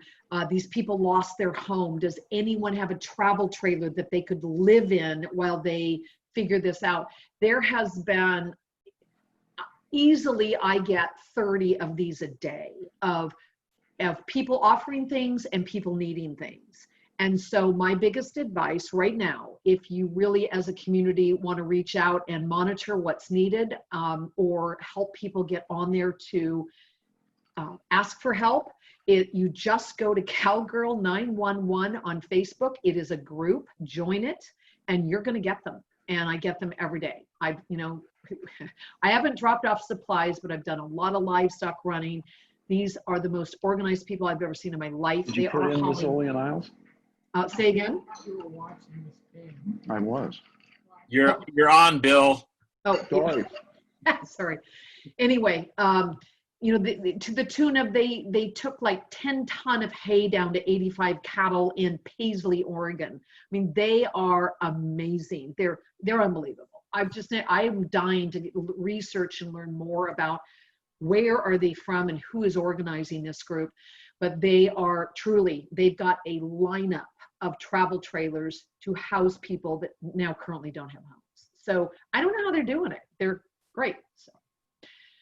These people lost their home. Does anyone have a travel trailer that they could live in while they figure this out? There has been easily, I get 30 of these a day of people offering things and people needing things. And so my biggest advice right now, if you really as a community want to reach out and monitor what's needed or help people get on there to ask for help, you just go to Cowgirl 911 on Facebook. It is a group, join it, and you're going to get them. And I get them every day. You know, I haven't dropped off supplies, but I've done a lot of livestock running. These are the most organized people I've ever seen in my life. Did you put in Missoula and Isles? Say again? I was. You're on, Bill. Oh, sorry. Sorry. Anyway, you know, to the tune of they took like 10 ton of hay down to 85 cattle in Paisley, Oregon. I mean, they are amazing. They're unbelievable. I am dying to research and learn more about where are they from and who is organizing this group. But they are truly, they've got a lineup of travel trailers to house people that now currently don't have homes. So I don't know how they're doing it. They're great. So.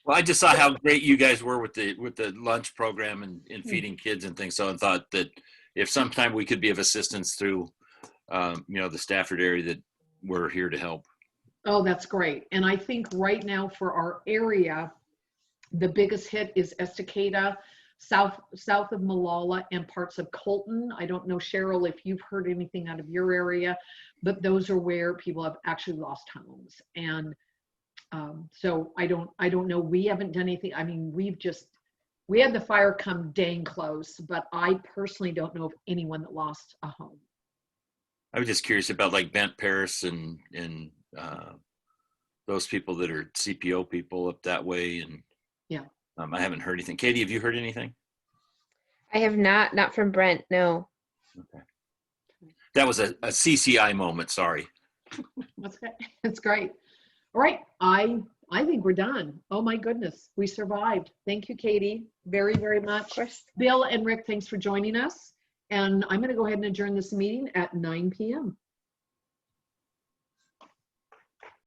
Well, I just saw how great you guys were with the lunch program and feeding kids and things. So I thought that if sometime we could be of assistance through, you know, the Stafford area, that we're here to help. Oh, that's great. And I think right now for our area, the biggest hit is Estacada. south of Malala and parts of Colton. I don't know, Cheryl, if you've heard anything out of your area, but those are where people have actually lost homes. And so I don't know. We haven't done anything. I mean, we had the fire come dang close, but I personally don't know of anyone that lost a home. I was just curious about like Bent Paris and those people that are CPO people up that way. And yeah, I haven't heard anything. Katie, have you heard anything? I have not from Brent, no. Okay. That was a CCI moment, sorry. That's great. All right, I think we're done. Oh my goodness, we survived. Thank you, Katie, very, very much. Of course. Bill and Rick, thanks for joining us. And I'm going to go ahead and adjourn this meeting at 9 p.m.